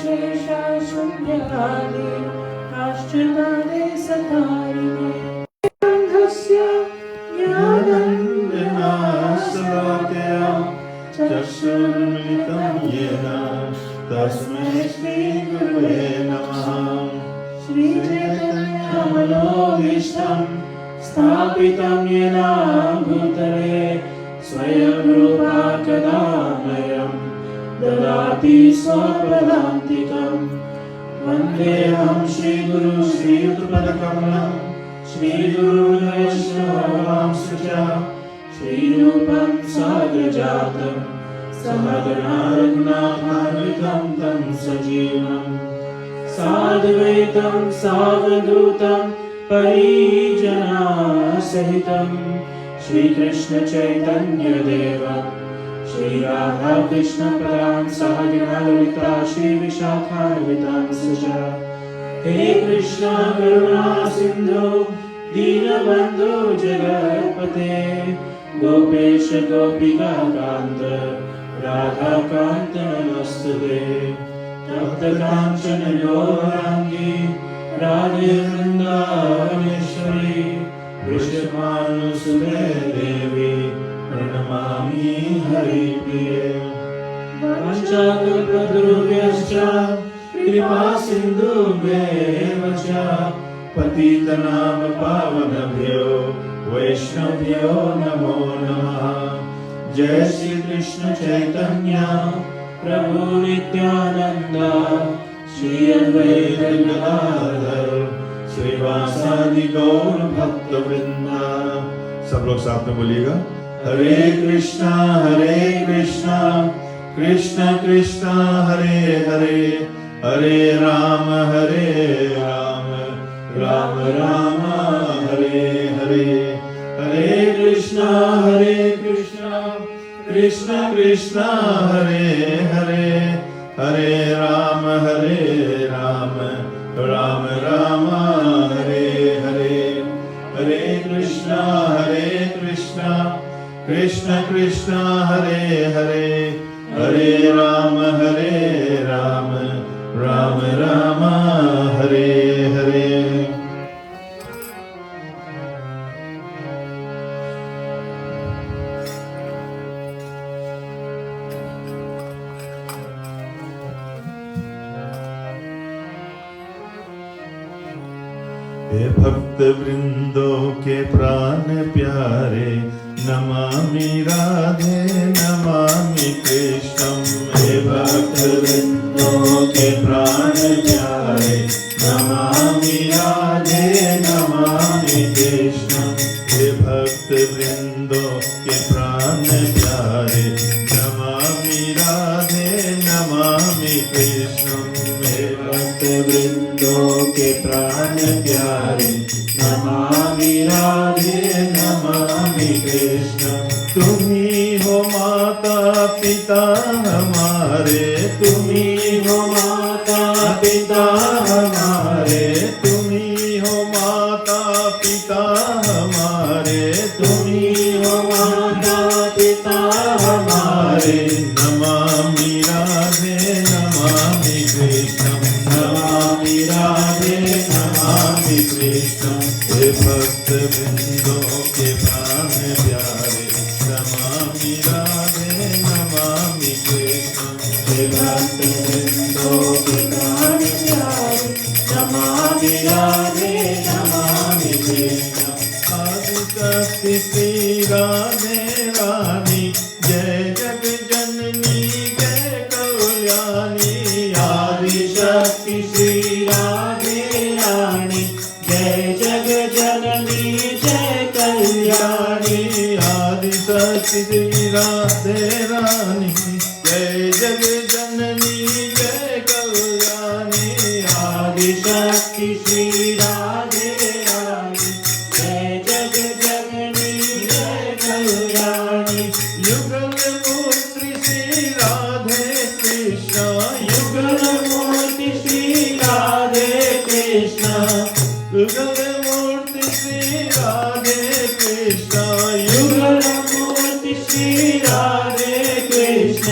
शेषा शून्यकाले काष्ठनादे सतारिणे गन्धस्य ज्ञानानन्दनाश्लाकया चक्षुर्मिलितं येन तस्मै श्रीगुरुवे नमः। श्रीचैतन्यमनोभीष्टं स्थापितं येन भूतले स्वयं रूपा कदा मह्यं ददाति स्वपदान्तिकं। वन्देऽहं श्रीगुरु श्रीयुतपदकमलं श्रीगुरुवैष्णवांश्च श्रीरूपं साग्रजातं सहगणा रघुनाथान्वितं तं सजीवम् साद्वैतं सावधूतं परिजनसहितं श्रीकृष्ण चैतन्य देवं श्री राधा कृष्ण पदां सहगणा ललिता श्री विशाखान्वितांश्च। हे कृष्ण करुणा सिंधु दीनबंधु जगत्पते गोपेश गोपिका कांत राधा कांत नमस्तुते। तप्त कांचन गौरांगी राधे वृंदावनेश्वरी वृषभानुसुते देवी प्रणमामि हरिप्रिये। वंशाकल्पतरुभ्यश्च कृपा सिन्धुभ्येव च पतितनाम पावनभ्यो वैष्णवभ्यो नमो नमः। जय श्री कृष्ण चैतन्य प्रभु नित्यानंद श्री अद्वैत गदाधर श्रीवासादि गौर भक्तवृंद। सब लोग साथ में बोलिएगा हरे कृष्णा कृष्ण कृष्ण हरे हरे हरे राम राम राम हरे हरे। हरे कृष्णा कृष्ण कृष्ण हरे हरे हरे राम राम राम हरे हरे। हरे कृष्णा कृष्ण कृष्ण हरे हरे हरे राम राम राम हरे हरे। हे भक्त वृंदों के प्राण प्यारे नमामि राधे नमामि कृष्णं। हे भक्त वृंदों के प्राण प्यारे नमामि राधे नमामि कृष्णं। हे भक्त वृंदों के प्राण प्यारे नमामि राधे नमामि कृष्णं। हे भक्त वृंदों के प्राण प्यारे नमामि राधे नमामि कृष्ण। तुम्ही हो माता पिता हमारे तुम्ही हो माता पिता हमारे तुम्ही हो माता पिता हमारे तुम्ही हो माता पिता हमारे। नमामि राधे नमामि कृष्ण नमामि राधे नमामि कृष्ण। हे भक्त वृंदों के प्राण प्यारे नमामि राधे नमामि कृष्ण। हे भक्त वृंदों के प्राण प्यारे नमामि राधे नमामि कृष्ण। आदिशक्ति श्री राधे रानी जय जग जननी जय कल्याणी। आदिशक्ति श्री राधे रानी जय जग जननी जय कल्याणी। आदिशक्ति श्री राधे रानी जय जग जननी जय कल्याणी। आदिशक्ति श्री राधे रानी जय जग जननी जय कल्याणी। युगल मूर्ति श्री राधे कृष्ण युगल मूर्ति श्री राधे कृष्ण। युगल मूर्ति श्री राधे कृष्ण युगल मूर्ति श्री राधे कृष्ण।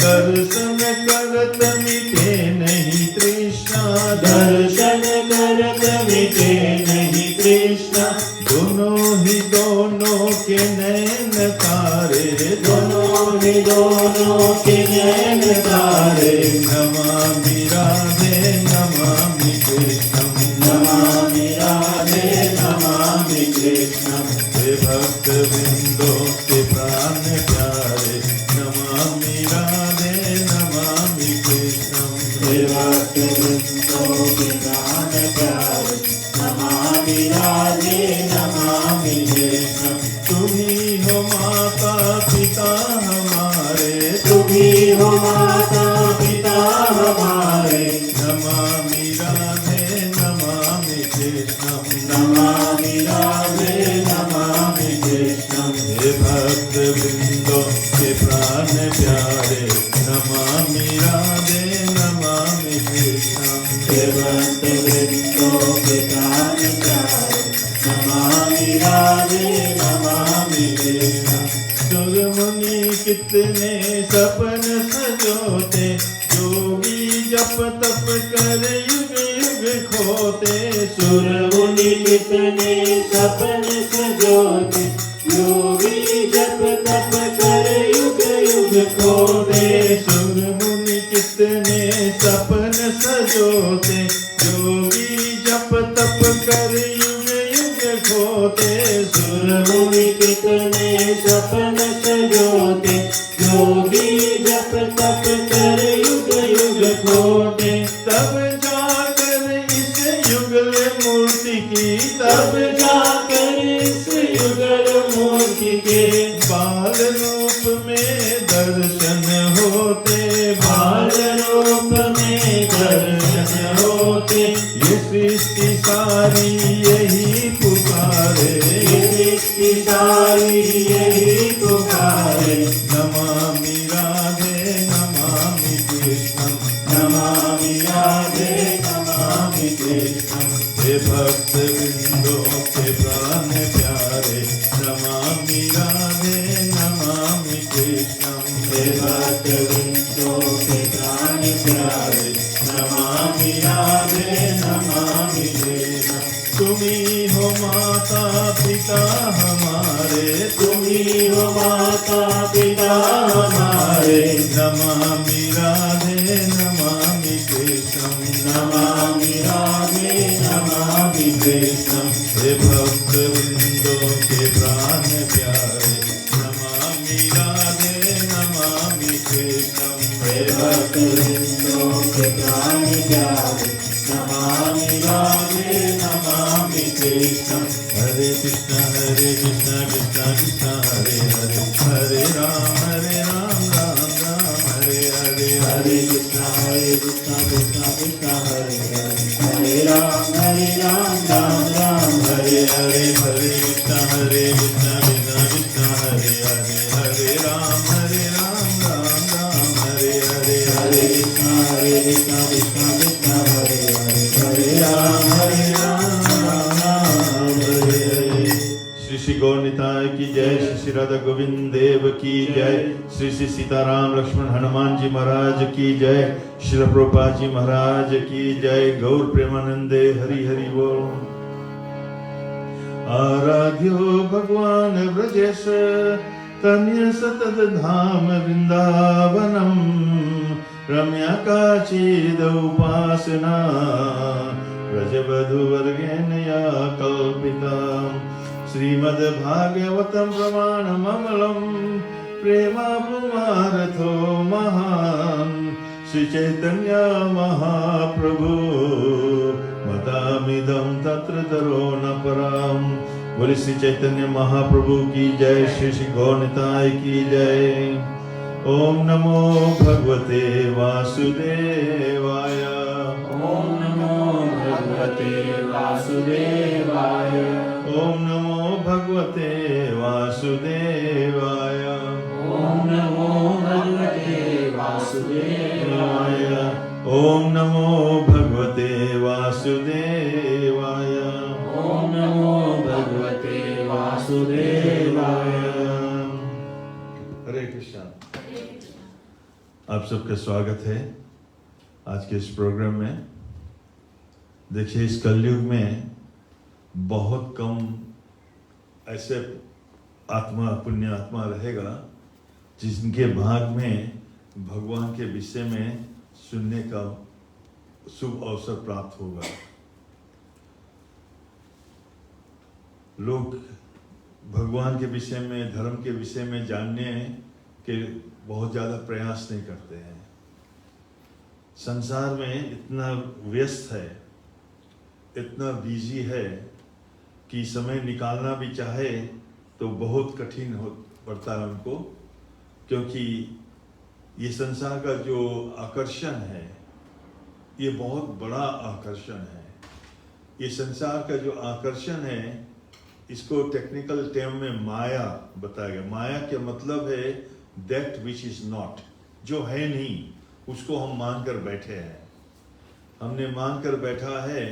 दर्शन करत मिटे नहीं तृष्णा, दर्शन करत मिटे नहीं तृष्णा। दोनों के नैन तारे, दोनों के नैन तारे। नमामि राधे नमामि कृष्णं, नमामि राधे नमामि कृष्णं। हे भक्त वृंदो के प्राण प्यारे, नमामि राधे नमामि कृष्णं। हे भक्त वृंदो के प्राण प्यारे, नमामि राधे नमामि कृष्णं। तुम्ही हो माता पिता हमारे, तुम्ही हो माता पिता हमारे। नमामि राधे नमामि कृष्णं, नमामि राधे नमामि कृष्णं। हे भक्त वृंदो के प्राण प्यारे, नमामि राधे नमामि कृष्णं। हे भक्त वृंदो के प्राण प्यारे, नमामि राधे नमामि कृष्णं। सुर मुनि कितने सपन सजोते, योगी जप तप कर युग युग खोते। सुर मुनि कितने सपन सजोते, योगी जप तप कर युग युग खोते। सुर मुनि कितने सपन सजोते, योगी जप तप कर युग युग खोते। सुर मुनि कितने सपन सजोते, योगी जप तप कर युग युग खोते। तब जाकर इस युगल मूर्ति की, तब जाकर इस युगल मूर्ति के बाल रूप में दर्शन होते। बाल रूप में दर्शन होते। ये सृष्टि सारी यही पुकारे, ये सृष्टि सारी यही पुकारे। नमामि राधे नमामि कृष्णं, नमामि राधे नमामि कृष्णं। हे भक्त वृंदो के प्राण प्यारे, नमामि राधे नमामि कृष्णं। हे भक्त वृंदो के प्राण प्यारे, नमामि राधे नमामि कृष्णं। तुम्ही हो माता पिता हमारे, तुम्ही हो माता पिता हमारे। नमामि राधे नमामि कृष्णं, नमामि राधे नमामि कृष्णं। हे भक्त वृंदो के प्राण प्यारे, नमामि राधे नमामि कृष्णं। हे भक्त वृंदो के प्राण प्यारे, नमामि राधे नमामि कृष्णं। हरे कृष्ण कृष्ण कृष्ण हरे हरे, हरे राम राम राम हरे हरे। हरे कृष्ण कृष्ण कृष्ण हरे हरे, हरे राम राम राम हरे हरे। हरे कृष्ण कृष्ण कृष्ण हरे हरे, हरे राम राम राम हरे हरे। हरे कृष्ण कृष्ण कृष्ण हरे हरे, हरे राम राम राम हरे हरे। श्री श्री गौरनिताय की जय, श्री राधा गोविंद देव की जय, श्री श्री सीताराम लक्ष्मण हनुमान जी महाराज की जय, श्री प्रभुपाद जी महाराज की जय। गौर प्रेमानंदे हरि हरि बोल। आराध्यो भगवान व्रजेश तन्य सतत धाम वृंदावनम, रम्या काचिद उपासना व्रजवधूवर्गेण या कल्पिता। श्रीमद्भागवतं प्रमाणममलं प्रेमापुमारथो महान्, श्री चैतन्य महाप्रभु मतामिदं तत्र तरो न पराम। बोले श्री चैतन्य महाप्रभु की जय, श्री श्री गौरनिताय की जय। ओम नमो भगवते वासुदेवाय, ओम नमो भगवते वासुदेवाय, ओम नमो भगवते वासुदेवाय, ओम नमो भगवते वासुदेवाय, ओम नमो भगवते वासुदेवाय, ओम नमो भगवते वासुदेवाय। हरे कृष्णा। आप सबका स्वागत है आज के इस प्रोग्राम में। देखिए, इस कलयुग में बहुत कम ऐसे आत्मा, पुण्य आत्मा रहेगा जिनके भाग में भगवान के विषय में सुनने का शुभ अवसर प्राप्त होगा। लोग भगवान के विषय में, धर्म के विषय में जानने के बहुत ज़्यादा प्रयास नहीं करते हैं। संसार में इतना व्यस्त है, इतना बिजी है कि समय निकालना भी चाहे तो बहुत कठिन हो पड़ता है उनको, क्योंकि ये संसार का जो आकर्षण है ये बहुत बड़ा आकर्षण है। ये संसार का जो आकर्षण है इसको टेक्निकल टर्म में माया बताया गया। माया के मतलब है दैट विच इज नॉट, जो है नहीं उसको हम मान कर बैठे हैं। हमने मान कर बैठा है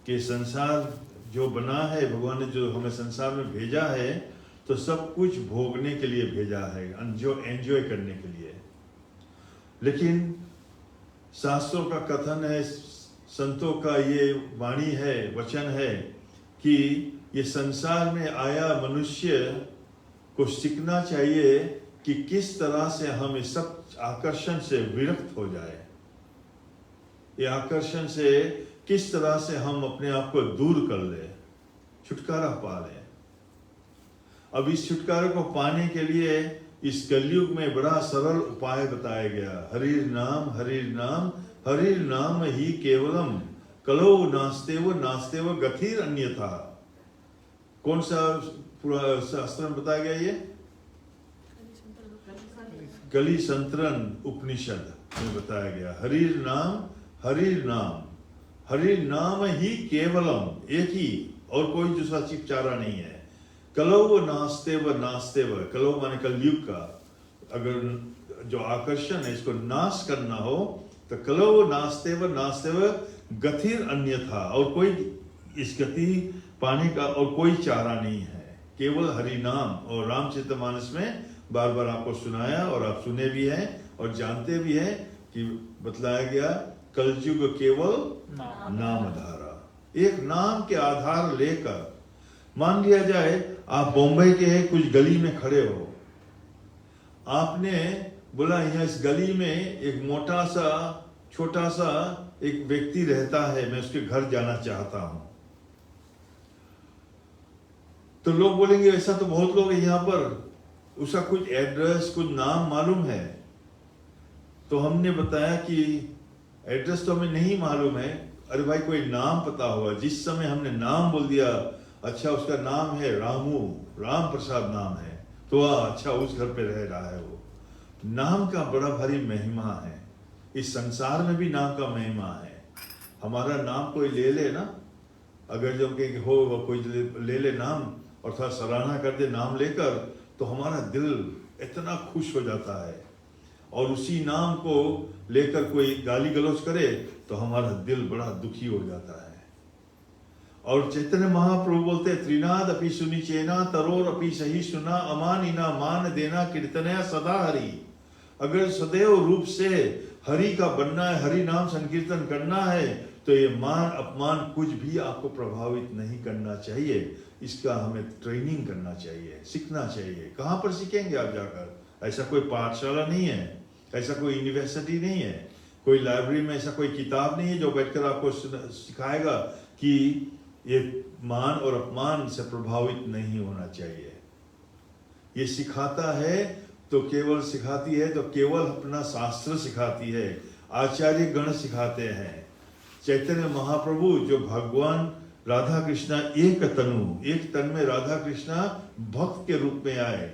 कि संसार जो बना है, भगवान ने जो हमें संसार में भेजा है तो सब कुछ भोगने के लिए भेजा है, जो एंजॉय करने के लिए। लेकिन शास्त्रों का कथन है, संतों का ये वाणी है, वचन है कि ये संसार में आया मनुष्य को सीखना चाहिए कि किस तरह से हम इस सब आकर्षण से विरक्त हो जाए। ये आकर्षण से किस तरह से हम अपने आप को दूर कर ले, छुटकारा पा ले। अब इस छुटकारे को पाने के लिए इस कलयुग में बड़ा सरल उपाय बताया गया। हरिर नाम हरिर नाम हरिर नाम ही केवलम, कलो नास्तेव नास्तेव गतिर अन्यथा। कौन सा पूरा शास्त्र में बताया गया? ये कली संतरण उपनिषद में बताया गया। हरिर नाम हरिर नाम, हरिर नाम ही केवलम, एक ही, और कोई दूसरा चारा नहीं है। कलो नास्तेव नास्तेव, कलो माने कलयुग का अगर जो आकर्षण है इसको नाश करना हो तो कलो नास्तेव नास्तेव गतिर अन्यथा, और कोई इस गति पाने का और कोई चारा नहीं है, केवल हरि नाम। और रामचरितमानस में बार बार आपको सुनाया और आप सुने भी हैं और जानते भी हैं कि बतलाया गया कलयुग केवल नाम आधारा। एक नाम के आधार लेकर, मान लिया जाए आप बॉम्बे के कुछ गली में खड़े हो, आपने बोला यहाँ इस गली में एक मोटा सा छोटा सा एक व्यक्ति रहता है, मैं उसके घर जाना चाहता हूं। तो लोग बोलेंगे ऐसा तो बहुत लोग हैं यहाँ पर, उसका कुछ एड्रेस कुछ नाम मालूम है। तो हमने बताया कि एड्रेस तो हमें नहीं मालूम है, अरे भाई कोई नाम पता होगा। जिस समय हमने नाम बोल दिया, अच्छा उसका नाम है रामू, राम प्रसाद नाम है, तो अच्छा उस घर पे रह रहा है वो। नाम का बड़ा भारी महिमा है, इस संसार में भी नाम का महिमा है। हमारा नाम कोई ले ले ना, अगर जब कहीं हो कोई ले ले नाम और थोड़ा सराहना कर दे नाम लेकर, तो हमारा दिल इतना खुश हो जाता है। और उसी नाम को लेकर कोई गाली गलौज करे तो हमारा दिल बड़ा दुखी हो जाता है। और चैतन्य महाप्रभु बोलते हैं, त्रिनाद अपि सुनी चेना तरोर अपि सही सुना अमानिना मान देना कीर्तनया सदा हरि। अगर सदैव रूप से हरि का बनना है, हरि नाम संकीर्तन करना है, तो ये मान अपमान कुछ भी आपको प्रभावित नहीं करना चाहिए। इसका हमें ट्रेनिंग करना चाहिए, सीखना चाहिए। कहाँ पर सीखेंगे आप जाकर? ऐसा कोई पाठशाला नहीं है, ऐसा कोई यूनिवर्सिटी नहीं है, कोई लाइब्रेरी में ऐसा कोई किताब नहीं है जो बैठकर आपको सिखाएगा कि ये मान और अपमान से प्रभावित नहीं होना चाहिए। ये सिखाता है तो केवल सिखाती है तो केवल अपना शास्त्र सिखाती है, आचार्य गण सिखाते हैं। चैतन्य महाप्रभु जो भगवान राधा कृष्णा एक तन में राधा कृष्णा भक्त के रूप में आए।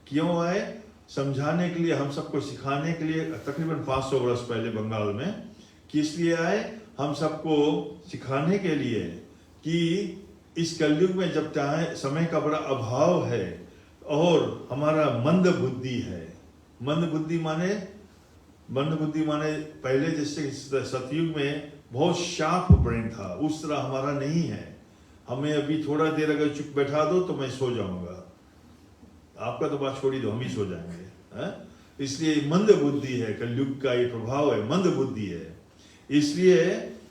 क्यों आए? समझाने के लिए, हम सबको सिखाने के लिए। तकरीबन 500 वर्ष पहले बंगाल में किस लिए आए? हम सबको सिखाने के लिए कि इस कलयुग में जब चाहे समय का बड़ा अभाव है और हमारा मंद बुद्धि है। मंद बुद्धि माने पहले जैसे सतयुग में बहुत शार्प ब्रेन था, उस तरह हमारा नहीं है। हमें अभी थोड़ा देर अगर चुप बैठा दो तो मैं सो जाऊंगा, आपका तो बात छोड़ी दो, हम ही सो जाएंगे। इसलिए मंद बुद्धि है, कलयुग का ये प्रभाव है, मंद बुद्धि है। इसलिए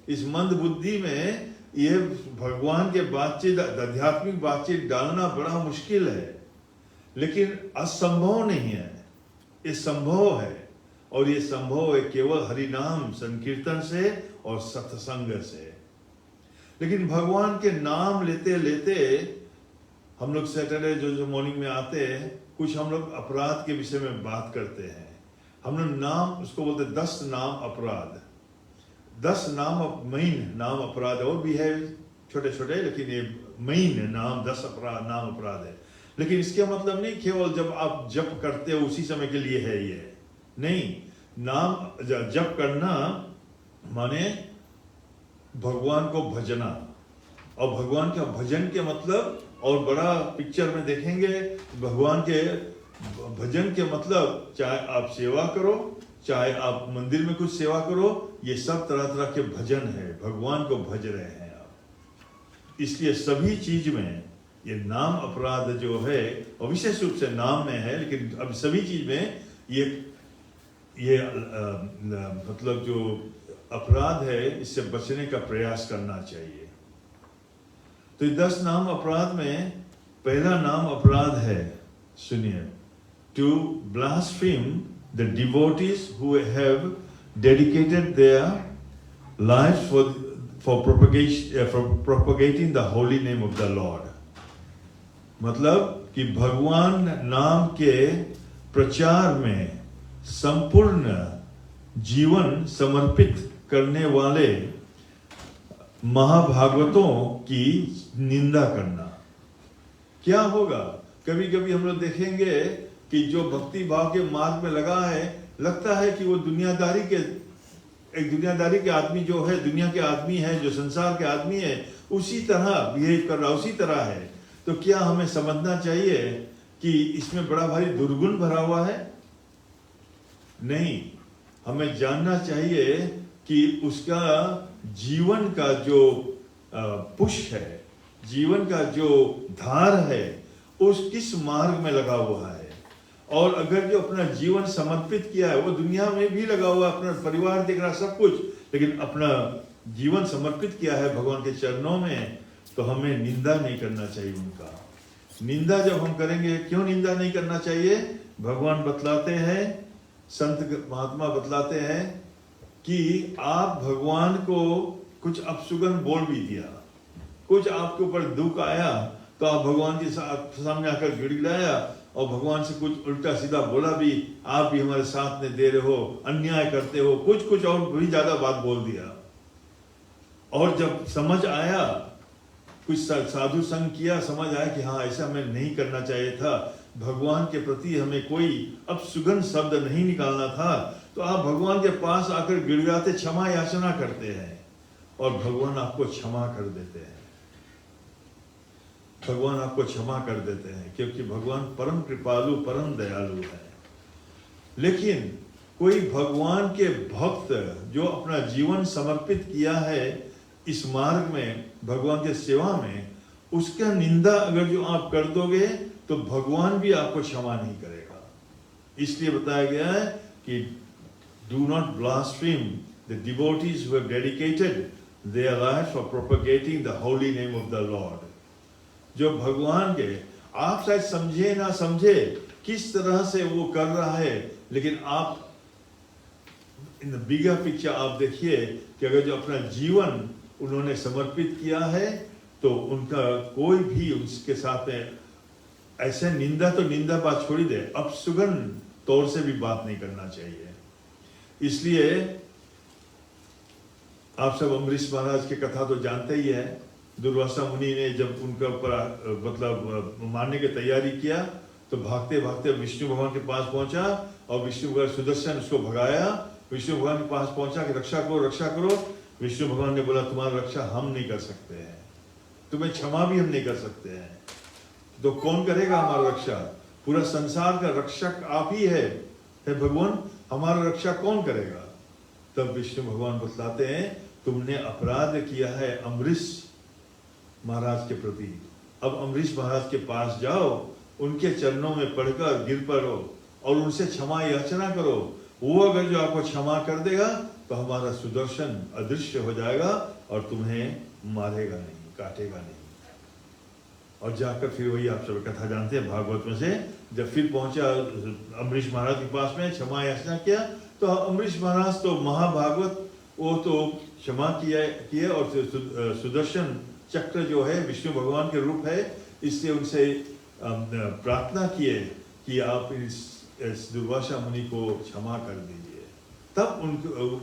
इस मंद बुद्धि में ये भगवान के बातचीत, आध्यात्मिक बातचीत डालना बड़ा मुश्किल है, लेकिन असंभव नहीं है, ये संभव है। और ये संभव है केवल हरिनाम संकीर्तन से और सत्संग से। लेकिन भगवान के नाम लेते लेते हम लोग सैटरडे जो मॉर्निंग में आते हैं, कुछ हम लोग अपराध के विषय में बात करते हैं। हम लोग नाम, उसको बोलते 10 नाम अपराध, 10 नाम मेन नाम अपराध, और भी है छोटे छोटे, लेकिन ये मेन नाम 10 नाम अपराध है। लेकिन इसका मतलब नहीं केवल जब आप जप करते हो उसी समय के लिए है ये, नहीं। नाम जप करना माने भगवान को भजना, और भगवान का भजन के मतलब, और बड़ा पिक्चर में देखेंगे भगवान के भजन के मतलब, चाहे आप सेवा करो, चाहे आप मंदिर में कुछ सेवा करो, ये सब तरह तरह के भजन है, भगवान को भज रहे हैं आप। इसलिए सभी चीज में ये नाम अपराध जो है, और विशेष रूप से नाम में है, लेकिन अब सभी चीज में ये मतलब जो अपराध है, इससे बचने का प्रयास करना चाहिए। तो 10 नाम अपराध में पहला नाम अपराध है, सुनिए, to blaspheme the devotees who have dedicated their life for propagating the holy name of the lord. मतलब कि भगवान नाम के प्रचार में संपूर्ण जीवन समर्पित करने वाले महाभागवतों की निंदा करना। क्या होगा, कभी कभी हम लोग देखेंगे कि जो भक्ति भाव के मार्ग में लगा है, लगता है कि वो दुनियादारी के आदमी जो है, दुनिया के आदमी है, जो संसार के आदमी है, उसी तरह बिहेव कर रहा, उसी तरह है। तो क्या हमें समझना चाहिए कि इसमें बड़ा भारी दुर्गुण भरा हुआ है? नहीं, हमें जानना चाहिए कि उसका जीवन का जो पुष्प है, जीवन का जो धार है, उस किस मार्ग में लगा हुआ है। और अगर जो अपना जीवन समर्पित किया है, वो दुनिया में भी लगा हुआ है, अपना परिवार देख रहा, सब कुछ, लेकिन अपना जीवन समर्पित किया है भगवान के चरणों में, तो हमें निंदा नहीं करना चाहिए उनका। निंदा जब हम करेंगे, क्यों निंदा नहीं करना चाहिए? भगवान बतलाते हैं, संत महात्मा बतलाते हैं कि आप भगवान को कुछ अपशुगन बोल भी दिया, कुछ आपके ऊपर दुख आया, तो आप भगवान के सामने आकर गिड़गिड़ाया और भगवान से कुछ उल्टा सीधा बोला भी, आप भी हमारे साथ में दे रहे हो, अन्याय करते हो, कुछ और भी ज्यादा बात बोल दिया। और जब समझ आया, कुछ साधु संग किया, समझ आया कि हाँ ऐसा हमें नहीं करना चाहिए था, भगवान के प्रति हमें कोई अपशुगन शब्द नहीं निकालना था, तो आप भगवान के पास आकर गिड़गिड़ाते क्षमा याचना करते हैं, और भगवान आपको क्षमा कर देते हैं। भगवान आपको क्षमा कर देते हैं, क्योंकि भगवान परम कृपालु, परम दयालु है। लेकिन कोई भगवान के भक्त जो अपना जीवन समर्पित किया है इस मार्ग में, भगवान के सेवा में, उसका निंदा अगर जो आप कर दोगे, तो भगवान भी आपको क्षमा नहीं करेगा। इसलिए बताया गया है कि do not blaspheme the devotees who have dedicated their lives for propagating the holy name of the Lord। जो भगवान के, आप शायद समझे ना समझे किस तरह से वो कर रहा है, लेकिन आप इन द बिगर पिक्चर आप देखिए कि अगर जो अपना जीवन उन्होंने समर्पित किया है, तो उनका कोई भी उसके साथ में ऐसे निंदा, तो निंदा बात छोड़ी दे, अपशुगन तौर से भी बात नहीं करना चाहिए। इसलिए आप सब अम्बरीश महाराज की कथा तो जानते ही है। दुर्वासा मुनि ने जब उनका ऊपर मतलब मारने की तैयारी किया, तो भागते भागते विष्णु भगवान के पास पहुंचा, और विष्णु भगवान सुदर्शन उसको भगाया। विष्णु भगवान के पास पहुंचा कि रक्षा करो, रक्षा करो। विष्णु भगवान ने बोला, तुम्हारी रक्षा हम नहीं कर सकते हैं, तुम्हें क्षमा भी हम नहीं कर सकते हैं, तो कौन करेगा हमारा रक्षा? पूरा संसार का रक्षक आप ही है भगवान, हमारा रक्षा कौन करेगा? तब विष्णु भगवान बतलाते हैं, तुमने अपराध किया है अम्बरीश महाराज के प्रति। अब अम्बरीश महाराज के पास जाओ, उनके चरणों में पड़कर गिर पड़ो और उनसे क्षमा याचना करो। वो अगर जो आपको क्षमा कर देगा, तो हमारा सुदर्शन अदृश्य हो जाएगा और तुम्हें मारेगा नहीं, काटेगा नहीं। और जाकर फिर वही आप सब कथा जानते हैं भागवत में से, जब फिर पहुंचा अम्बरीश महाराज के पास में, क्षमा याचना किया, तो अम्बरीश महाराज तो महाभागवत, वो तो क्षमा किए और सुदर्शन चक्र जो है विष्णु भगवान के रूप है, इसलिए उनसे प्रार्थना किए कि आप इस दुर्वासा मुनि को क्षमा कर दीजिए। तब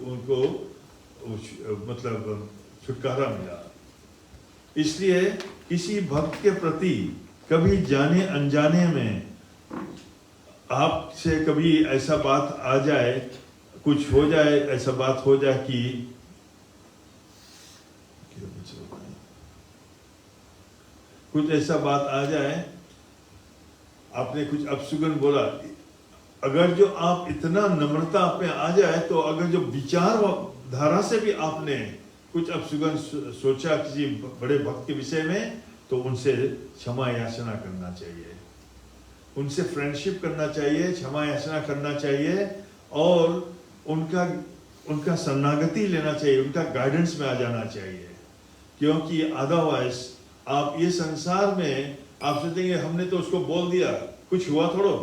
उनको मतलब छुटकारा मिला। इसलिए किसी भक्त के प्रति कभी जाने अनजाने में आपसे कभी ऐसा बात आ जाए, कुछ हो जाए, ऐसा बात हो जाए कि कुछ ऐसा बात आ जाए, आपने कुछ अपशुगन बोला, अगर जो आप इतना नम्रता आप में आ जाए, तो अगर जो विचार धारा से भी आपने कुछ अपशुगन सोचा किसी बड़े भक्त के विषय में, तो उनसे क्षमा याचना करना चाहिए, उनसे फ्रेंडशिप करना चाहिए, क्षमा याचना करना चाहिए और उनका शरणागति लेना चाहिए, उनका गाइडेंस में आ जाना चाहिए। क्योंकि अदरवाइज आप ये संसार में आप सोचेंगे हमने तो उसको बोल दिया, कुछ हुआ थोड़ो,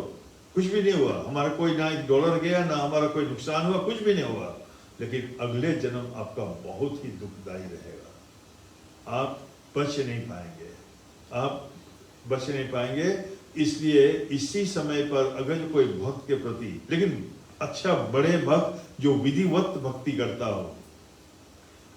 कुछ भी नहीं हुआ, हमारा कोई ना $1 गया, ना हमारा कोई नुकसान हुआ, कुछ भी नहीं हुआ, लेकिन अगले जन्म आपका बहुत ही दुखदायी रहेगा, आप बच नहीं पाएंगे, आप बच नहीं पाएंगे। इसलिए इसी समय पर अगर जो कोई भक्त के प्रति, लेकिन अच्छा बड़े भक्त जो विधिवत भक्ति करता हो,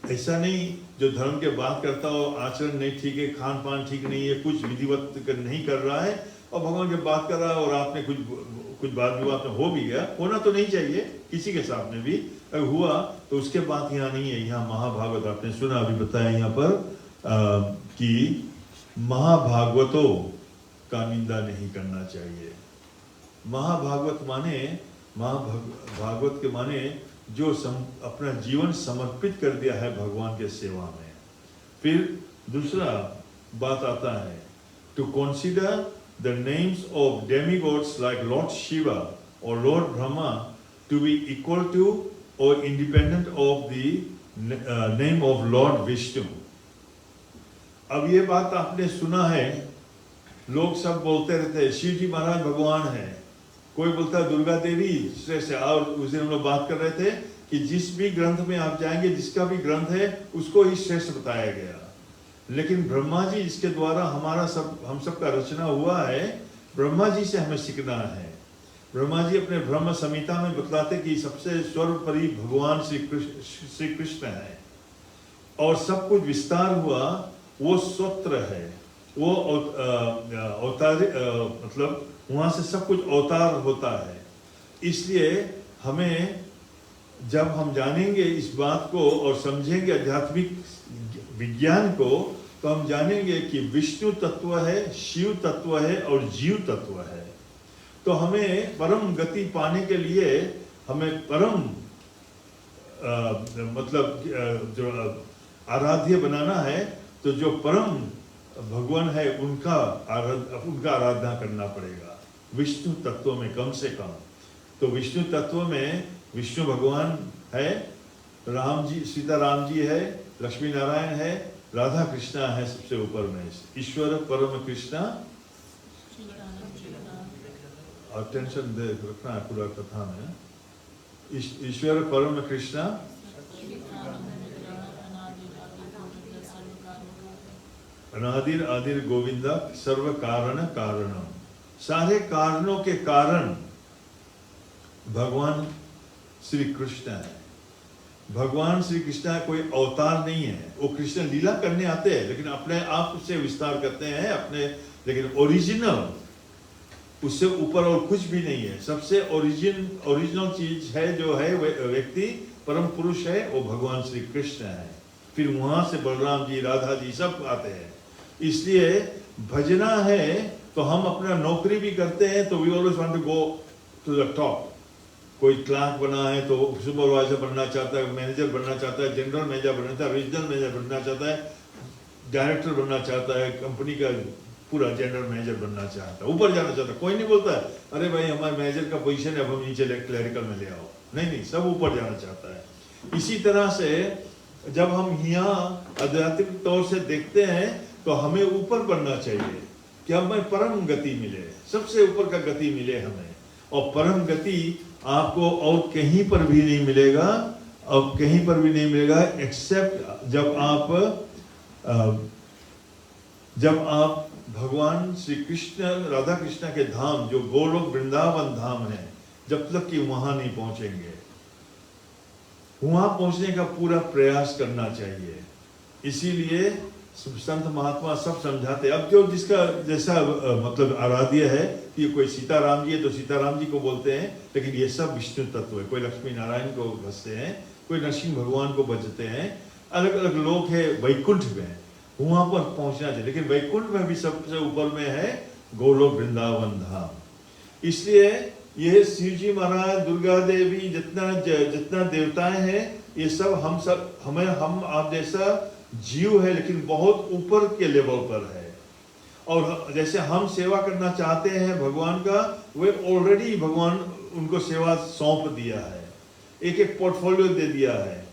ऐसा नहीं जो धर्म के बात करता हो, आचरण नहीं ठीक है, खान पान ठीक नहीं है, कुछ विधिवत नहीं कर रहा है और भगवान की बात कर रहा है और आपने कुछ बात विवाद में हो भी गया, होना तो नहीं चाहिए किसी के साथ में भी, अगर हुआ तो उसके बात यहाँ नहीं है। यहाँ महाभागवत आपने सुना, अभी बताया यहाँ पर कि महाभागवतों का निंदा नहीं करना चाहिए। महाभागवत माने, महाभागवत के माने जो अपना जीवन समर्पित कर दिया है भगवान के सेवा में। फिर दूसरा बात आता है, to consider the names of demigods like Lord Shiva और Lord Brahma to be equal to और independent of the name of Lord Vishnu. अब ये बात आपने सुना है, लोग सब बोलते रहते हैं शिव जी महाराज भगवान है, कोई बोलता है दुर्गा देवी श्रेष्ठ है। और उस दिन हम लोग बात कर रहे थे कि जिस भी ग्रंथ में आप जाएंगे, जिसका भी ग्रंथ है उसको ही श्रेष्ठ बताया गया, लेकिन ब्रह्मा जी जिसके द्वारा हम सब का रचना हुआ है, ब्रह्मा जी से हमें सीखना है। ब्रह्मा जी अपने ब्रह्म संहिता में बतलाते कि सबसे सर्वोपरि भगवान श्री कृष्ण है और सब कुछ विस्तार हुआ वो स्वत्र है, वो अवतार, मतलब वहां से सब कुछ अवतार होता है। इसलिए हमें जब हम जानेंगे इस बात को और समझेंगे आध्यात्मिक विज्ञान को, तो हम जानेंगे कि विष्णु तत्व है, शिव तत्व है और जीव तत्व है। तो हमें परम गति पाने के लिए हमें परम मतलब जो आराध्य बनाना है, तो जो परम भगवान है उनका आराधना करना पड़ेगा विष्णु तत्व में कम से कम। तो विष्णु तत्व में विष्णु भगवान है, राम जी, सीता राम जी है, लक्ष्मी नारायण है, राधा कृष्णा है सबसे ऊपर में, ईश्वर परम कृष्णा। और टेंशन दे रखना है पूरा कथा में, ईश्वर परम कृष्णा अनादिर आदिर गोविंदा सर्व कारण कारणम। सारे कारणों के कारण भगवान श्री कृष्ण है। भगवान श्री कृष्ण कोई अवतार नहीं है, वो कृष्ण लीला करने आते हैं लेकिन अपने आप से विस्तार करते हैं अपने, लेकिन ओरिजिनल उससे ऊपर और कुछ भी नहीं है। सबसे ओरिजिनल चीज है जो है व्यक्ति परम पुरुष है, वो भगवान श्री कृष्ण है। फिर वहां से बलराम जी, राधा जी सब आते हैं। इसलिए भजना है तो हम अपना नौकरी भी करते हैं, तो we always want to go to the top. कोई क्लर्क बना है तो सुपरवाइजर बनना चाहता है, मैनेजर बनना चाहता है, जनरल मैनेजर बनना चाहता है, रीजनल मैनेजर बनना चाहता है, डायरेक्टर बनना चाहता है, कंपनी का पूरा जनरल मैनेजर बनना चाहता है, ऊपर जाना चाहता है। कोई नहीं बोलता है अरे भाई हमारे मैनेजर का पोजीशन है, अब हम नीचे क्लरिकल में ले आओ। नहीं, सब ऊपर जाना चाहता है। इसी तरह से जब हम यहाँ आध्यात्मिक तौर से देखते हैं तो हमें ऊपर बढ़ना चाहिए कि हमें परम गति मिले, सबसे ऊपर का गति मिले हमें। और परम गति आपको और कहीं पर भी नहीं मिलेगा, और कहीं पर भी नहीं मिलेगा एक्सेप्ट जब आप भगवान श्री कृष्ण राधा कृष्ण के धाम जो गोलोक वृंदावन धाम है, जब तक कि वहां नहीं पहुंचेंगे, वहां पहुंचने का पूरा प्रयास करना चाहिए। इसीलिए संत महात्मा सब समझाते। अब जो जिसका जैसा मतलब आराध्य है कि कोई सीताराम जी है तो सीताराम जी को बोलते हैं, लेकिन ये सब विष्णु तत्व है। कोई लक्ष्मी नारायण को भजते हैं, कोई नरसिंह भगवान को भजते हैं, अलग अलग लोग है वैकुंठ में, वहां पर पहुंचना चाहिए। लेकिन वैकुंठ में भी सबसे ऊपर में है गोलोक वृंदावन धाम। इसलिए ये शिव जी महाराज, दुर्गा देवी, जितना देवताएं हैं, ये सब हम आप जैसा जीव है, लेकिन बहुत ऊपर के लेवल पर है। और जैसे हम सेवा करना चाहते हैं भगवान का, वे ऑलरेडी भगवान उनको सेवा सौंप दिया है, एक एक पोर्टफोलियो दे दिया है।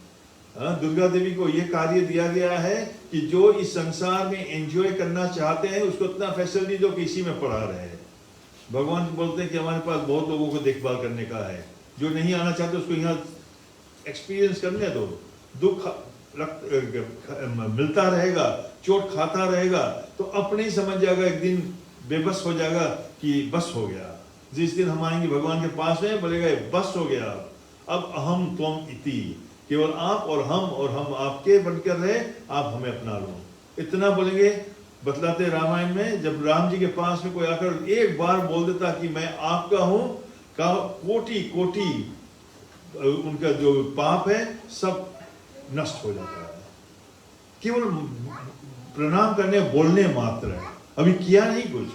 दुर्गा देवी को यह कार्य दिया गया है कि जो इस संसार में एंजॉय करना चाहते हैं उसको इतना फैसिलिटी दो कि इसी में पढ़ा रहे। भगवान बोलते हैं कि हमारे पास बहुत लोगों को देखभाल करने का है, जो नहीं आना चाहते उसको यहाँ एक्सपीरियंस करने दो। दुख मिलता रहेगा, चोट खाता रहेगा, तो अपने ही समझ जाएगा, एक दिन बेबस हो जाएगा कि बस हो गया। जिस दिन हम आएंगे भगवान के पास में, बोलेगा बस हो गया, अब अहम त्वम इति, केवल आप और हम आपके बनकर रहे, आप हमें अपना लो, इतना बोलेंगे। बतलाते रामायण में, जब राम जी के पास में कोई आकर एक बार बोल देता कि मैं आपका हूं, का कोटि कोटि उनका जो पाप है सब नष्ट हो जाता है। केवल प्रणाम करने बोलने मात्र है, अभी किया नहीं कुछ।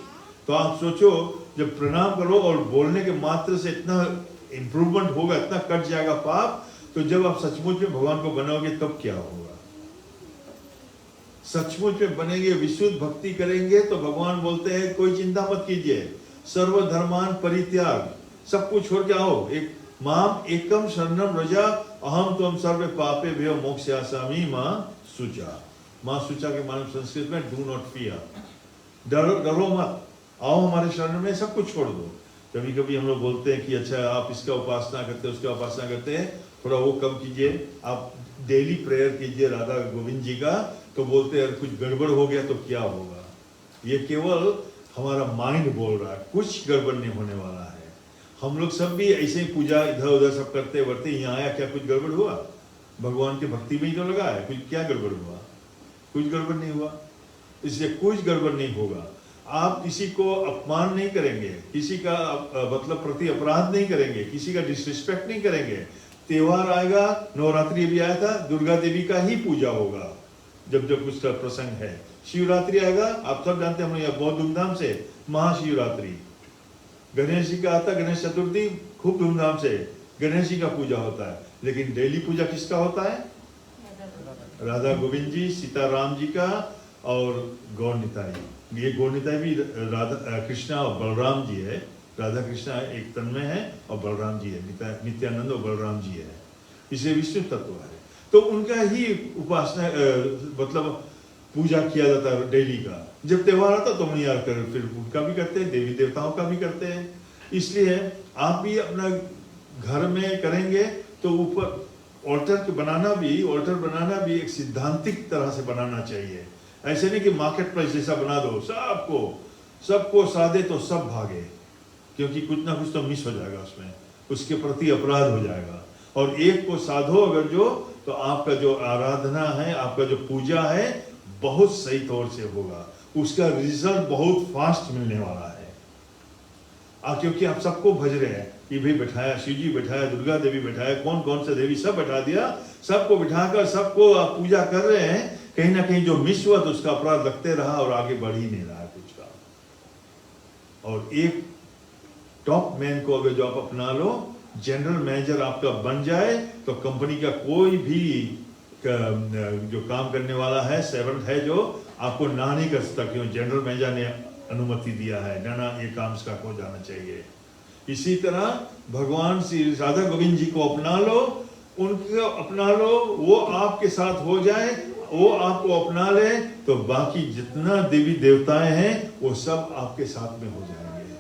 तो आप सोचो, जब प्रणाम करो और बोलने के मात्र से इतना इंप्रूवमेंट होगा, इतना कट जाएगा पाप, तो जब आप सचमुच में भगवान को बनाओगे तब क्या होगा। सचमुच में बनेंगे, विशुद्ध भक्ति करेंगे, तो भगवान बोलते हैं कोई चिंता मत कीजिए, सर्वधर्मान परित्याग, सब कुछ छोड़ के आओ, एक माम एकम शरणम रजा अहम त्वम सर्व पापे भयो मोक्षयासामि मां सुचा। मां सुचा के मानव संस्कृत में डू नॉट फियर, डरो मत, आओ हमारे शरण में, सब कुछ छोड़ दो। कभी कभी हम लोग बोलते हैं कि अच्छा आप इसका उपासना करते हैं, उसका उपासना करते हैं, थोड़ा वो कम कीजिए, आप डेली प्रेयर कीजिए राधा गोविंद जी का, तो बोलते हैं कुछ गड़बड़ हो गया तो क्या होगा। ये केवल हमारा माइंड बोल रहा है, कुछ गड़बड़ नहीं होने वाला है। हम लोग सब भी ऐसे ही पूजा इधर उधर सब करते वर्ते, यहाँ आया क्या कुछ गड़बड़ हुआ? भगवान की भक्ति में ही तो लगा है, कुछ क्या गड़बड़ हुआ? कुछ गड़बड़ नहीं हुआ। इसलिए कुछ गड़बड़ नहीं होगा। आप किसी को अपमान नहीं करेंगे, किसी का मतलब प्रति अपराध नहीं करेंगे, किसी का डिसरिस्पेक्ट नहीं करेंगे। त्योहार आएगा, नवरात्रि भी आया था, दुर्गा देवी का ही पूजा होगा जब जब कुछ प्रसंग है। शिवरात्रि आएगा, आप सब जानते हैं हम यहाँ बहुत धूमधाम से, महाशिवरात्रि। गणेश जी का आता, गणेश चतुर्थी खूब धूमधाम से गणेश जी का पूजा होता है। लेकिन डेली पूजा किसका होता है? राधा गोविंद जी, सीताराम जी का और गौर निताई। ये गौर निताई भी राधा कृष्णा और बलराम जी है। राधा कृष्णा एक तन्मय है और बलराम जी है, नित्यानंद और बलराम जी है, इसे विष्णु तत्व है। तो उनका ही उपासना मतलब पूजा किया जाता है डेली का। जब त्योहार आता तो हम याद कर फिर उनका भी करते हैं, देवी देवताओं का भी करते हैं। इसलिए आप भी अपना घर में करेंगे तो ऊपर ऑल्टर बनाना भी एक सिद्धांतिक तरह से बनाना चाहिए। ऐसे नहीं कि मार्केट प्लेस जैसा बना दो, सबको साधे तो सब भागे, क्योंकि कुछ ना कुछ तो मिस हो जाएगा उसमें, उसके प्रति अपराध हो जाएगा। और एक को साधो अगर जो, तो आपका जो आराधना है, आपका जो पूजा है, बहुत सही तौर से होगा, उसका रिजल्ट बहुत फास्ट मिलने वाला है। क्योंकि आप सबको भज रहे हैं, ये भी बैठाया, शिव जी बैठाया, दुर्गा देवी बैठाया, कौन कौन से देवी सब बैठा दिया, सबको बिठाकर सबको आप पूजा कर रहे हैं। कहीं ना कहीं जो मिस हुआ तो उसका अपराध लगते रहा और आगे बढ़ ही नहीं रहा कुछ का। और एक टॉप मैन को अगर जो आप अपना लो, जनरल मैनेजर आपका बन जाए, तो कंपनी का कोई भी जो काम करने वाला है, सर्वेंट है, जो आपको ना नहीं कर सकता, क्यों? जनरल मैनेजर ने अनुमति दिया है, ना ये काम इसका हो जाना चाहिए। इसी तरह भगवान श्री राधा गोविंद जी को अपना लो, उनको अपना लो, वो आपके साथ हो जाए, वो आपको अपना ले, तो बाकी जितना देवी देवताएं हैं वो सब आपके साथ में हो जाएंगे,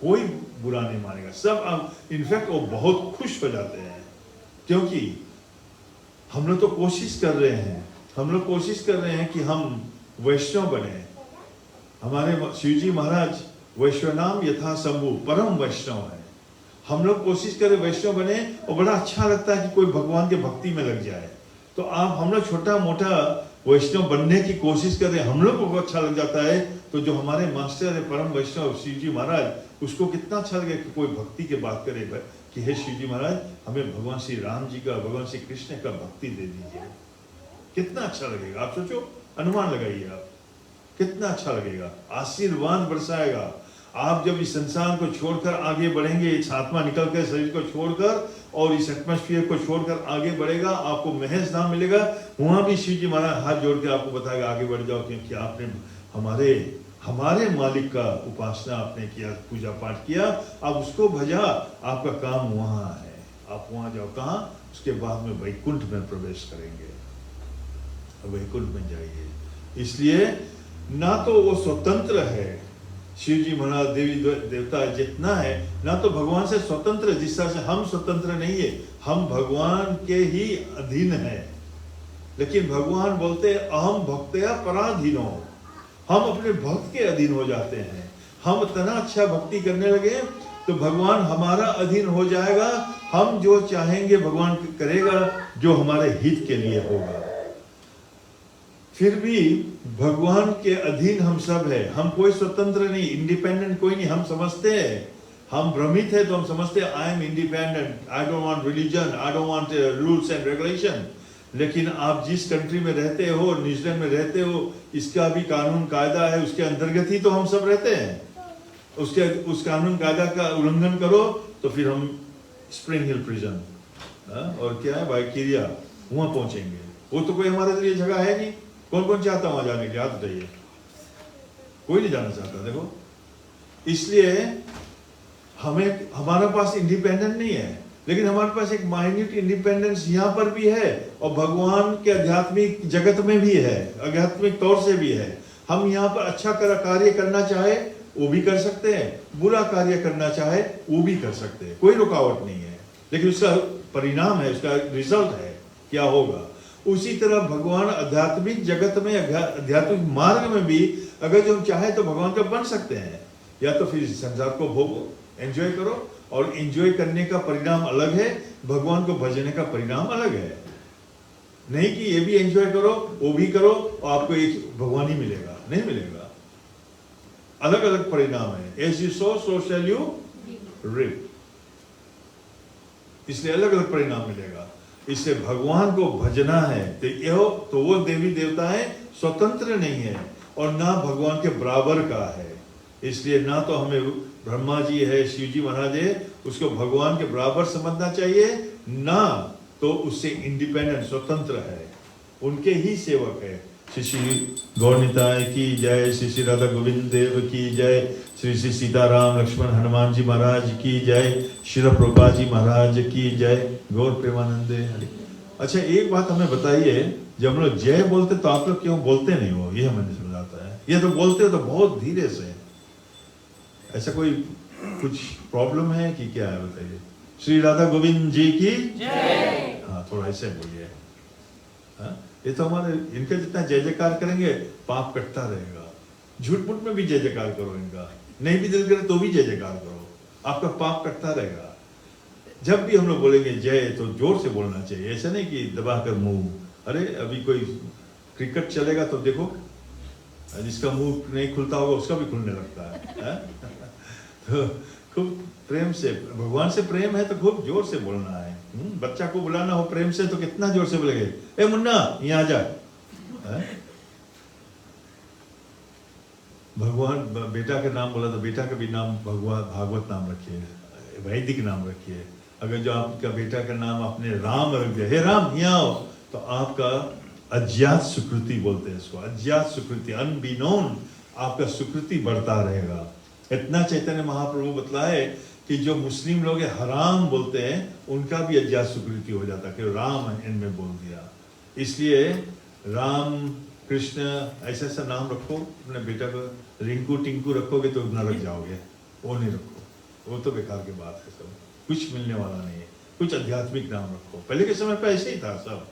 कोई बुरा नहीं मानेगा, सब आप, इनफैक्ट वो बहुत खुश हो जाते हैं। क्योंकि हम लोग तो कोशिश कर रहे हैं, हम लोग कोशिश कर रहे हैं कि हम वैष्णव बने। हमारे शिवजी महाराज वैष्णव यथा शंभु परम वैष्णव है। हम लोग कोशिश करें वैष्णव बने, और बड़ा अच्छा लगता है कि कोई भगवान के भक्ति में लग जाए। तो आप हम लोग छोटा मोटा वैष्णव बनने की कोशिश करें, हम लोग को अच्छा लग जाता है, तो जो हमारे मास्टर है परम वैष्णव शिवजी महाराज, उसको कितना अच्छा लगे कि कोई भक्ति की बात करे कि हे शिवजी महाराज, हमें भगवान श्री राम जी का, भगवान श्री कृष्ण का भक्ति दे दीजिए। कितना अच्छा लगेगा, आप सोचो, अनुमान लगाइए आप, कितना अच्छा लगेगा, आशीर्वाद बरसाएगा। आप जब इस संसार को छोड़कर आगे बढ़ेंगे, इस आत्मा निकलकर शरीर को छोड़कर और इस एटमॉस्फेयर को छोड़कर आगे बढ़ेगा, आपको महज धाम मिलेगा। वहां भी शिव जी महाराज हाथ जोड़ के आपको बताएगा आगे बढ़ जाओ, क्योंकि आपने हमारे मालिक का उपासना आपने किया, पूजा पाठ किया, आप उसको भजा, आपका काम वहां है, आप वहां जाओ। कहाँ? उसके बाद में वैकुंठ में प्रवेश करेंगे, वैकुंठ में जाइए। इसलिए ना तो वो स्वतंत्र है, शिव जी महाराज देवी देवता जितना है, ना तो भगवान से स्वतंत्र, जिस तरह से हम स्वतंत्र नहीं है, हम भगवान के ही अधीन है। लेकिन भगवान बोलते हैं अहम भक्तया पराधीनो, हम अपने भक्त के अधीन हो जाते हैं। हम इतना अच्छा भक्ति करने लगे तो भगवान हमारा अधीन हो जाएगा, हम जो चाहेंगे भगवान करेगा, जो हमारे हित के लिए होगा। फिर भी भगवान के अधीन हम सब है, हम कोई स्वतंत्र नहीं, इंडिपेंडेंट कोई नहीं। हम समझते हैं, हम भ्रमित है, तो हम समझते हैं I am independent, I don't want religion, I don't want rules and regulation. लेकिन आप जिस कंट्री में रहते हो, न्यूजीलैंड में रहते हो, इसका भी कानून कायदा है, उसके अंतर्गत ही तो हम सब रहते हैं। उस कानून कायदा का उल्लंघन करो तो फिर हम स्प्रिंग हिल प्रिजन और क्या है वाइकीरिया, वहां पहुंचेंगे। वो तो कोई हमारे लिए जगह है नहीं। कौन कौन चाहता वहां जाने के लिए? हाथ उठाइए। कोई नहीं जाना चाहता। देखो, इसलिए हमारा पास इंडिपेंडेंट नहीं है, लेकिन हमारे पास एक माइन्यूट इंडिपेंडेंस यहाँ पर भी है, और भगवान के आध्यात्मिक जगत में भी है, आध्यात्मिक तौर से भी है। हम यहाँ पर अच्छा कार्य करना चाहे वो भी कर सकते हैं, बुरा कार्य करना चाहे वो भी कर सकते हैं, कोई रुकावट नहीं है। लेकिन उसका परिणाम है, उसका रिजल्ट है क्या होगा। उसी तरह भगवान आध्यात्मिक जगत में, आध्यात्मिक मार्ग में भी अगर जो हम चाहे तो भगवान का बन सकते हैं। या तो फिर संसार को भोगो, एंजॉय करो, और एंजॉय करने का परिणाम अलग है, भगवान को भजने का परिणाम अलग है। नहीं कि ये भी एंजॉय करो वो भी करो और आपको एक भगवान ही मिलेगा, नहीं मिलेगा। अलग अलग परिणाम है। As you sow so shall you reap. इसलिए अलग अलग परिणाम मिलेगा। इससे भगवान को भजना है तो वो देवी देवता है स्वतंत्र नहीं है, और ना भगवान के बराबर का है। इसलिए ना तो हमें ब्रह्मा जी है, शिव जी महाराज है, उसको भगवान के बराबर समझना चाहिए, ना तो उससे इंडिपेंडेंट स्वतंत्र है, उनके ही सेवक है। श्री श्री गौरनिताय की जय, श्री श्री राधा गोविंद देव की जय, श्री श्री सीताराम लक्ष्मण हनुमान जी महाराज की जय, श्री प्रभुपाद जी महाराज की जय, गौर प्रेमानंदे हरि। अच्छा, एक बात हमें बताइए, जब हम लोग जय बोलते तो आप लोग क्यों बोलते नहीं हो? ये हमें नहीं समझ आता है। ये तो बोलते हो तो बहुत धीरे से। ऐसा कोई कुछ प्रॉब्लम है कि क्या है? बताइए। श्री राधा गोविंद जी की जय। हाँ, थोड़ा ऐसे बोलिए। हाँ, ये तो हमारे इनका जितना जय जयकार करेंगे पाप कटता रहेगा। झूठ मूठ में भी जय जयकार करो इनका, नहीं भी दिल करे तो भी जय जयकार करो, आपका पाप कटता रहेगा। जब भी हम लोग बोलेंगे जय तो जोर से बोलना चाहिए, ऐसा नहीं कि दबाकर मुंह। अरे अभी कोई क्रिकेट चलेगा तो देखो, जिसका मुंह नहीं खुलता होगा उसका भी खुलने लगता है। तो खूब प्रेम से, भगवान से प्रेम है तो खूब जोर से बोलना है। बच्चा को बुलाना हो प्रेम से तो कितना जोर से बोलेंगे, ए मुन्ना यहाँ आ जा। भगवान बेटा का नाम बोला तो बेटा का भी नाम भागवत नाम रखिए, वैदिक नाम रखिए। अगर जो आपका बेटा का नाम आपने राम रख दिया, हे राम यहाँ आओ, तो आपका अज्ञात सुकृति बोलते हैं इसको, अज्ञात सुकृति, अनबिनोन आपका सुकृति बढ़ता रहेगा। इतना चैतन्य महाप्रभु बतलाए कि जो मुस्लिम लोग हराम बोलते हैं उनका भी अज्ञात स्वीकृति हो जाता कि राम इनमें बोल दिया। इसलिए राम कृष्ण ऐसा ऐसा नाम रखो, अपने बेटा को रिंकू टिंकू रखोगे तो नरक जाओगे, वो नहीं रखो, वो तो बेकार की बात है, सब कुछ मिलने वाला नहीं है। कुछ आध्यात्मिक नाम रखो। पहले के समय पे ऐसे ही था सब।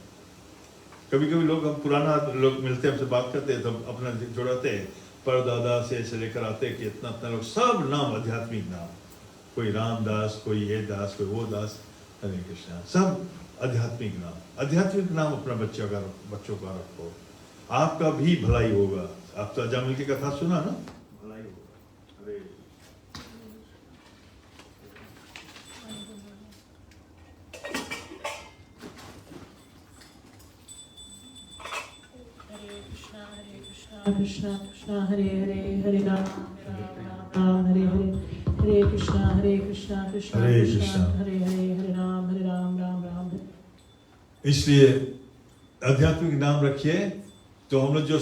कभी कभी लोग, हम पुराना लोग मिलते हैं, हमसे बात करते हैं, तो अपना जोड़ाते हैं, परदादा से ऐसे लेकर आते हैं कि इतना इतना लोग, सब नाम आध्यात्मिक नाम, कोई रामदास, कोई ये दास, कोई वो दास, हरे कृष्णा, सब आध्यात्मिक नाम। आध्यात्मिक नाम अपना बच्चों का रखो, आपका भी भलाई होगा। आप तो अजामिल की कथा सुना ना, भलाई होगा। अरे कृष्णा कृष्णा हरे हरे, हरे राम राम राम हरे हरे, हरे कृष्णा कृष्णा कृष्णा हरे हरे, हरे राम राम राम हरे। इसलिए आध्यात्मिक नाम रखिए। तो हम लोग जो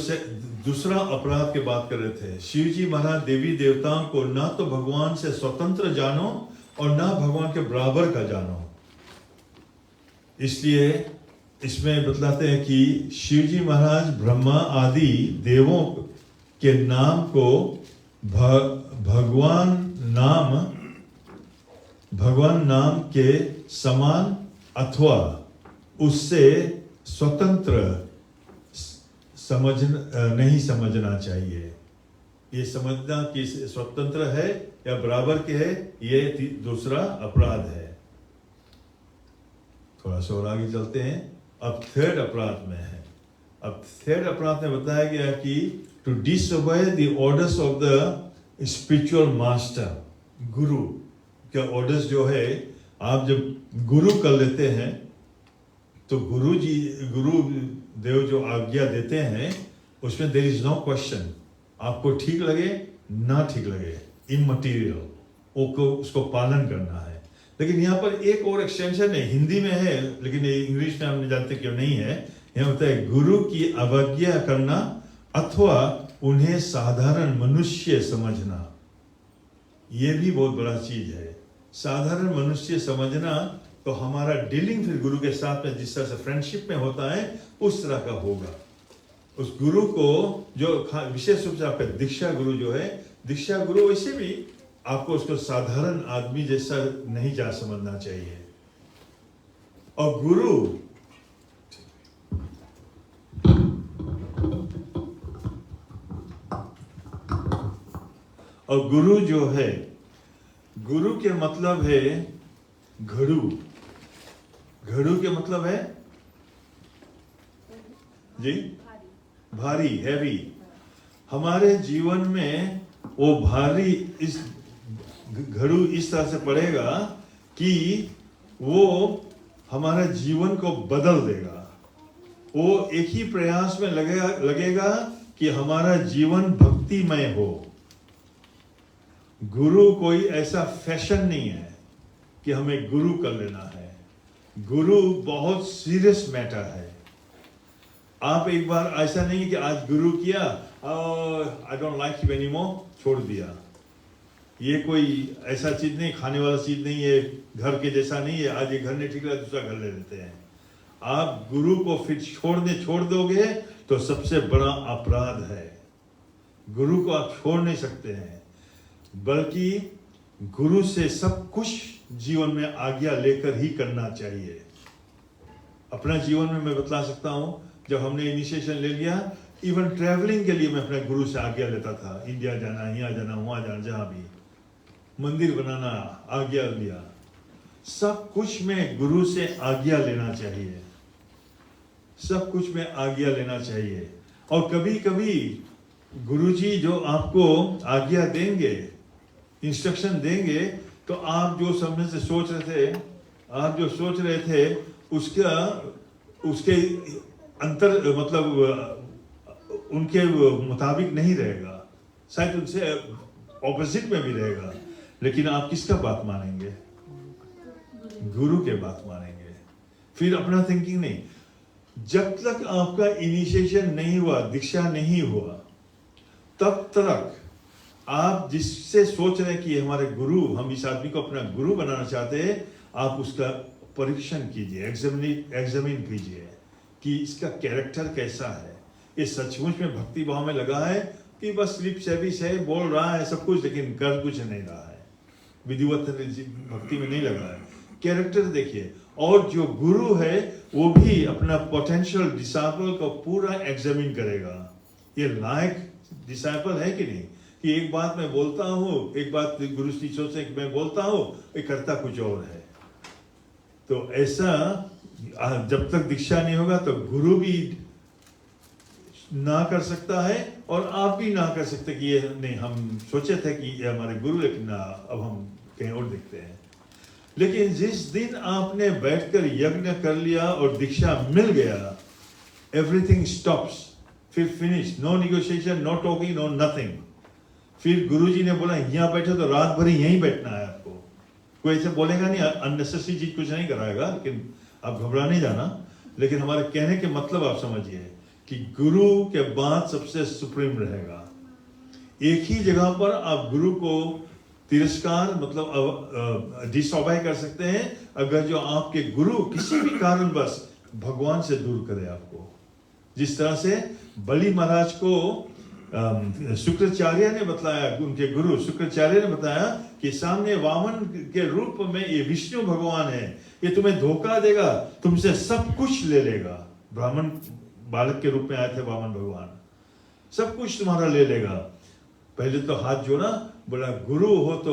दूसरा अपराध की बात कर रहे थे, शिव जी महाराज देवी देवताओं को ना तो भगवान से स्वतंत्र जानो और ना भगवान के बराबर का जानो। इसलिए इसमें बतलाते हैं कि शिव जी महाराज ब्रह्मा आदि देवों के नाम को भगवान नाम के समान अथवा उससे स्वतंत्र नहीं समझना चाहिए। ये समझना कि स्वतंत्र है या बराबर के है, ये दूसरा अपराध है। थोड़ा सा और आगे चलते हैं। अब थर्ड अपराध में है। अब थर्ड अपराध में बताया गया कि to disobey the orders of the spiritual master, guru के ऑर्डर्स जो है, आप जब गुरु कर लेते हैं तो गुरु देव जो आज्ञा देते हैं उसमें देयर इज नो क्वेश्चन, आपको ठीक लगे ना ठीक लगे, इमटीरियल, उसको पालन करना है। लेकिन यहाँ पर एक और एक्सटेंशन है, हिंदी में है लेकिन इंग्लिश में हम जानते क्यों नहीं है। यहाँ होता है गुरु की अवज्ञा करना अथवा उन्हें साधारण मनुष्य समझना। ये भी बहुत बड़ा चीज है। साधारण मनुष्य समझना तो हमारा डीलिंग फिर गुरु के साथ में जिस तरह से फ्रेंडशिप में होता है उस तरह का होगा। उस गुरु को जो विशेष रूप से आपका दीक्षा गुरु जो है, दीक्षा गुरु वैसे भी आपको उसको साधारण आदमी जैसा नहीं जा समझना चाहिए। और गुरु जो है, गुरु के मतलब है घड़ू। घड़ू के मतलब है जी भारी, हैवी। हमारे जीवन में वो भारी इस घड़ू इस तरह से पड़ेगा कि वो हमारा जीवन को बदल देगा। वो एक ही प्रयास में लगेगा कि हमारा जीवन भक्तिमय हो। गुरु कोई ऐसा फैशन नहीं है कि हमें गुरु कर लेना है। गुरु बहुत सीरियस मैटर है। आप एक बार ऐसा नहीं कि आज गुरु किया, I don't like you anymore, छोड़ दिया। ये कोई ऐसा चीज नहीं, खाने वाला चीज नहीं है, घर के जैसा नहीं है। आज ये घर नहीं ठीक लगा दूसरा घर ले लेते हैं। आप गुरु को फिर छोड़ दोगे तो सबसे बड़ा अपराध है। गुरु को आप छोड़ नहीं सकते हैं, बल्कि गुरु से सब कुछ जीवन में आज्ञा लेकर ही करना चाहिए। अपना जीवन में मैं बतला सकता हूं, जब हमने इनिशिएशन ले लिया, इवन ट्रैवलिंग के लिए मैं अपने गुरु से आज्ञा लेता था। इंडिया जाना, यहाँ जाना, वहां जाना, जहां भी मंदिर बनाना, आज्ञा लिया। सब कुछ में गुरु से आज्ञा लेना चाहिए। सब कुछ में आज्ञा लेना चाहिए। और कभी कभी गुरुजी जो आपको आज्ञा देंगे, इंस्ट्रक्शन देंगे, तो आप जो समझ से सोच रहे थे उसके अंतर मतलब उनके मुताबिक नहीं रहेगा, शायद उनसे ऑपोजिट में भी रहेगा। लेकिन आप किसका बात मानेंगे? गुरु के बात मानेंगे। फिर अपना थिंकिंग नहीं। जब तक आपका इनिशिएशन नहीं हुआ, दीक्षा नहीं हुआ, तब तक आप जिससे सोच रहे हैं कि ये हमारे गुरु, हम इस आदमी को अपना गुरु बनाना चाहते हैं, आप उसका परीक्षण कीजिए, एग्जामिन कीजिए कि इसका कैरेक्टर कैसा है। ये सचमुच में भक्ति भाव में लगा है कि बस लिप सर्विस है, बोल रहा है सब कुछ, लेकिन कर कुछ नहीं रहा है, विधिवत भक्ति में नहीं लगा है। कैरेक्टर देखिए। और जो गुरु है वो भी अपना पोटेंशियल डिसाइपल को पूरा एग्जामिन करेगा, ये लायक डिसाइपल है कि नहीं। कि एक बात मैं बोलता हूँ, एक बात गुरु जी सोचते कि मैं बोलता हूँ, ये करता कुछ और है। तो ऐसा जब तक दीक्षा नहीं होगा तो गुरु भी ना कर सकता है और आप भी ना कर सकते कि ये नहीं, हम सोचे थे कि ये हमारे गुरु, लेकिन ना, अब हम कहीं और देखते हैं। लेकिन जिस दिन आपने बैठकर यज्ञ कर लिया और दीक्षा मिल गया, एवरीथिंग स्टॉप्स, फिर finish, no negotiation, no talking, no nothing. फिर गुरुजी ने बोला यहाँ बैठो तो रात भर यहीं बैठना है आपको, कोई ऐसे बोलेगा नहीं, अननेसेसरी चीज कुछ नहीं कराएगा, लेकिन आप घबरा नहीं जाना। लेकिन हमारे कहने के मतलब आप समझिए कि गुरु के बाद सबसे सुप्रीम रहेगा। एक ही जगह पर आप गुरु को तिरस्कार मतलब डिसओबे कर सकते हैं अगर जो आपके गुरु किसी भी कारणवश भगवान से दूर करे आपको। जिस तरह से बलि महाराज को शुक्राचार्य ने बताया, उनके गुरु शुक्राचार्य ने बताया कि सामने वामन के रूप में ये विष्णु भगवान है, ये तुम्हें धोखा देगा, तुमसे सब कुछ ले लेगा। ब्राह्मण बालक के रूप में आए थे वामन भगवान, सब कुछ तुम्हारा ले लेगा। पहले तो हाथ जोड़ा, बोला गुरु हो तो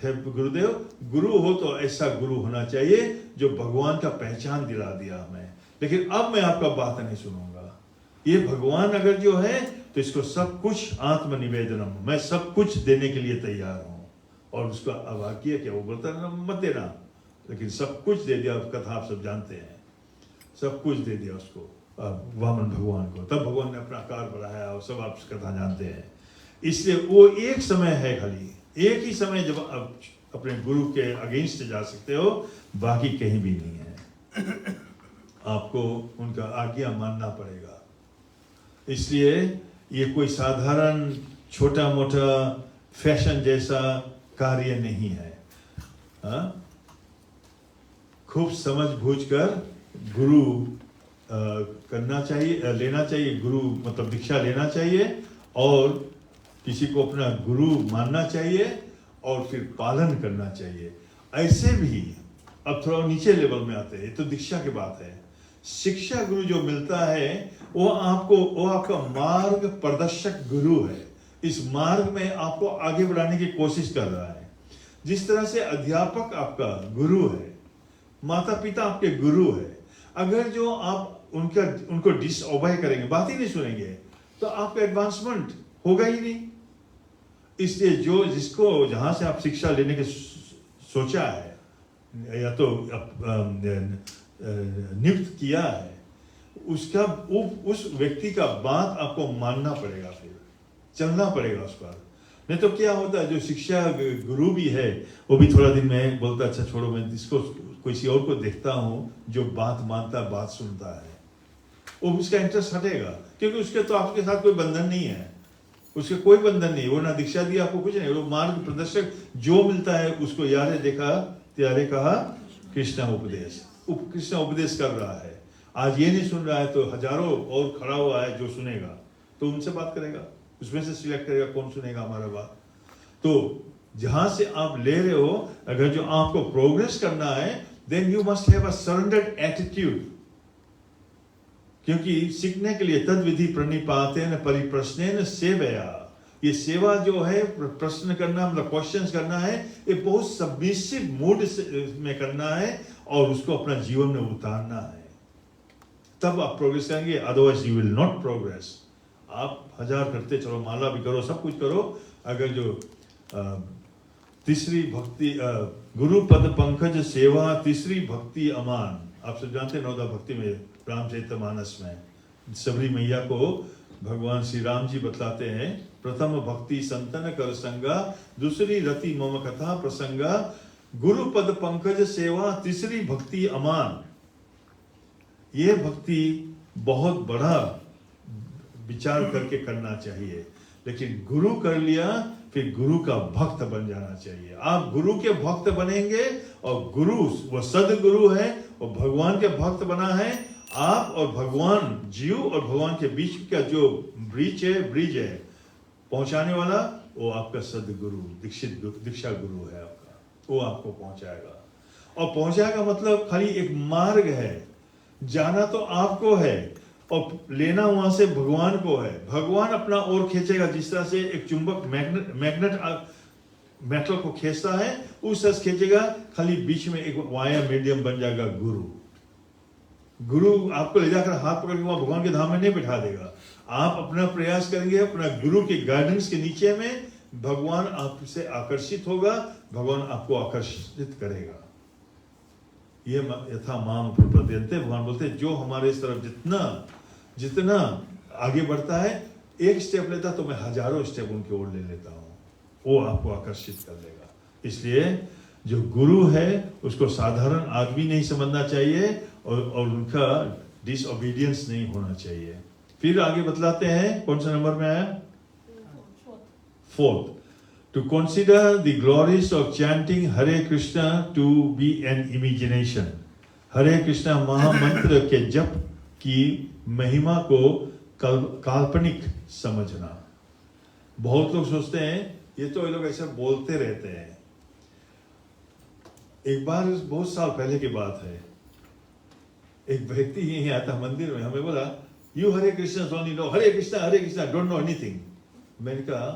है गुरुदेव, गुरु हो तो ऐसा गुरु होना चाहिए जो भगवान का पहचान दिला दिया हमें, लेकिन अब मैं आपका बात नहीं सुनूंगा। ये भगवान अगर जो है तो इसको सब कुछ आत्मनिवेदनम, मैं सब कुछ देने के लिए तैयार हूं। और उसका अवाक्य क्या, वो बोलता है मत देना, लेकिन सब कुछ दे दिया। कथा आप सब जानते हैं, सब कुछ दे दिया उसको, वामन भगवान को। तब भगवान ने अपना आकार बढ़ाया और सब आप कथा जानते हैं। इसलिए वो एक समय है, खाली एक ही समय जब आप अपने गुरु के अगेंस्ट जा सकते हो, बाकी कहीं भी नहीं है। आपको उनका आज्ञा मानना पड़ेगा। इसलिए ये कोई साधारण छोटा मोटा फैशन जैसा कार्य नहीं है। खूब समझ बूझ कर गुरु करना चाहिए, लेना चाहिए। गुरु मतलब दीक्षा लेना चाहिए और किसी को अपना गुरु मानना चाहिए और फिर पालन करना चाहिए। ऐसे भी अब थोड़ा नीचे लेवल में आते हैं, तो दीक्षा की बात है। शिक्षा गुरु जो मिलता है वो आपका मार्ग प्रदर्शक गुरु है। इस मार्ग में आपको आगे बढ़ाने की कोशिश कर रहा है। जिस तरह से अध्यापक आपका गुरु है, माता पिता आपके गुरु है, अगर जो आप उनको डिसओबे करेंगे, बात ही नहीं सुनेंगे, तो आपका एडवांसमेंट होगा ही नहीं। इसलिए जो जिसको जहां से आप शिक्षा लेने के सोचा है या तो नियुक्त किया है, उसका उस व्यक्ति का बात आपको मानना पड़ेगा, फिर चलना पड़ेगा उस पर। नहीं तो क्या होता है, जो शिक्षा गुरु भी है वो भी थोड़ा दिन में बोलता अच्छा छोड़ो, मैं इसको किसी और को देखता हूँ जो बात मानता, बात सुनता है, वो उसका इंटरेस्ट हटेगा, क्योंकि उसके तो आपके साथ कोई बंधन नहीं है, उसके कोई बंधन नहीं, वो ना दीक्षा दिया आपको कुछ नहीं। वो मार्ग प्रदर्शक जो मिलता है उसको यारे देखा त्यारे कहा कृष्णा उपदेश, कृष्णा उपदेश कर रहा है। आज ये नहीं सुन रहा है तो हजारों और खड़ा हुआ है जो सुनेगा, तो उनसे बात करेगा, उसमें से सिलेक्ट करेगा कौन सुनेगा हमारा बात। तो जहां से आप ले रहे हो, अगर जो आपको प्रोग्रेस करना है, then you must have a surrendered attitude. क्योंकि सीखने के लिए तद विधि प्रणिपातेन परिप्रश्नेन सेवया, ये सेवा जो है प्रश्न करना मतलब क्वेश्चंस करना है, ये बहुत सबमिसिव मूड में करना है और उसको अपना जीवन में उतारना है, तब आप प्रोग्रेस करेंगे। Otherwise you will not progress. आप 1000 करते चलो, माला भी करो, सब कुछ करो, अगर जो तीसरी भक्ति गुरु पद पंकज सेवा तीसरी भक्ति अमान, आप सब जानते हैं नौदा भक्ति में रामचरितमानस में सबरी मैया को भगवान श्री राम जी बतलाते हैं, प्रथम भक्ति संतन कर संगा, दूसरी रति मम कथा प्रसंगा, गुरु पद पंकज सेवा तीसरी भक्ति अमान। ये भक्ति बहुत बड़ा विचार करके करना चाहिए, लेकिन गुरु कर लिया फिर गुरु का भक्त बन जाना चाहिए। आप गुरु के भक्त बनेंगे और गुरु वो सदगुरु है, वो भगवान के भक्त बना है। आप और भगवान, जीव और भगवान के बीच का जो ब्रिज है पहुंचाने वाला, वो आपका सदगुरु, दीक्षा गुरु है आपका, वो आपको पहुंचाएगा। और पहुंचाएगा मतलब खाली एक मार्ग है, जाना तो आपको है और लेना वहां से भगवान को है। भगवान अपना ओर खींचेगा, जिस तरह से एक चुंबक मैग्नेट मेटल को खींचता है, उस तरह से खींचेगा। खाली बीच में एक वाया मीडियम बन जाएगा गुरु। गुरु आपको ले जाकर हाथ पकड़ के वहां भगवान के धाम में नहीं बिठा देगा। आप अपना प्रयास करेंगे, अपना गुरु के गाइडेंस के नीचे में भगवान आपसे आकर्षित होगा, भगवान आपको आकर्षित करेगा। ये यथा माम प्रपद्यन्ते, भगवान बोलते हैं जो हमारे इस तरफ जितना आगे बढ़ता है, एक स्टेप लेता तो मैं हजारों स्टेप उनकी ओर ले लेता हूँ, वो आपको आकर्षित कर देगा। इसलिए जो गुरु है उसको साधारण आदमी नहीं समझना चाहिए और उनका डिसओबीडियंस नहीं होना चाहिए। फिर आगे बतलाते हैं, कौन सा नंबर में आया? Fourth, to consider the glories of chanting Hare Krishna to be an imagination. हरे कृष्णा महामंत्र के जप की महिमा को काल्पनिक समझना। बहुत लोग सोचते हैं ये तो ये लोग ऐसा बोलते रहते हैं। एक बार बहुत साल पहले की बात है, एक व्यक्ति यहीं आता मंदिर में, हमें बोला you Hare Krishna only no, Hare Krishna don't know anything. मैंने कहा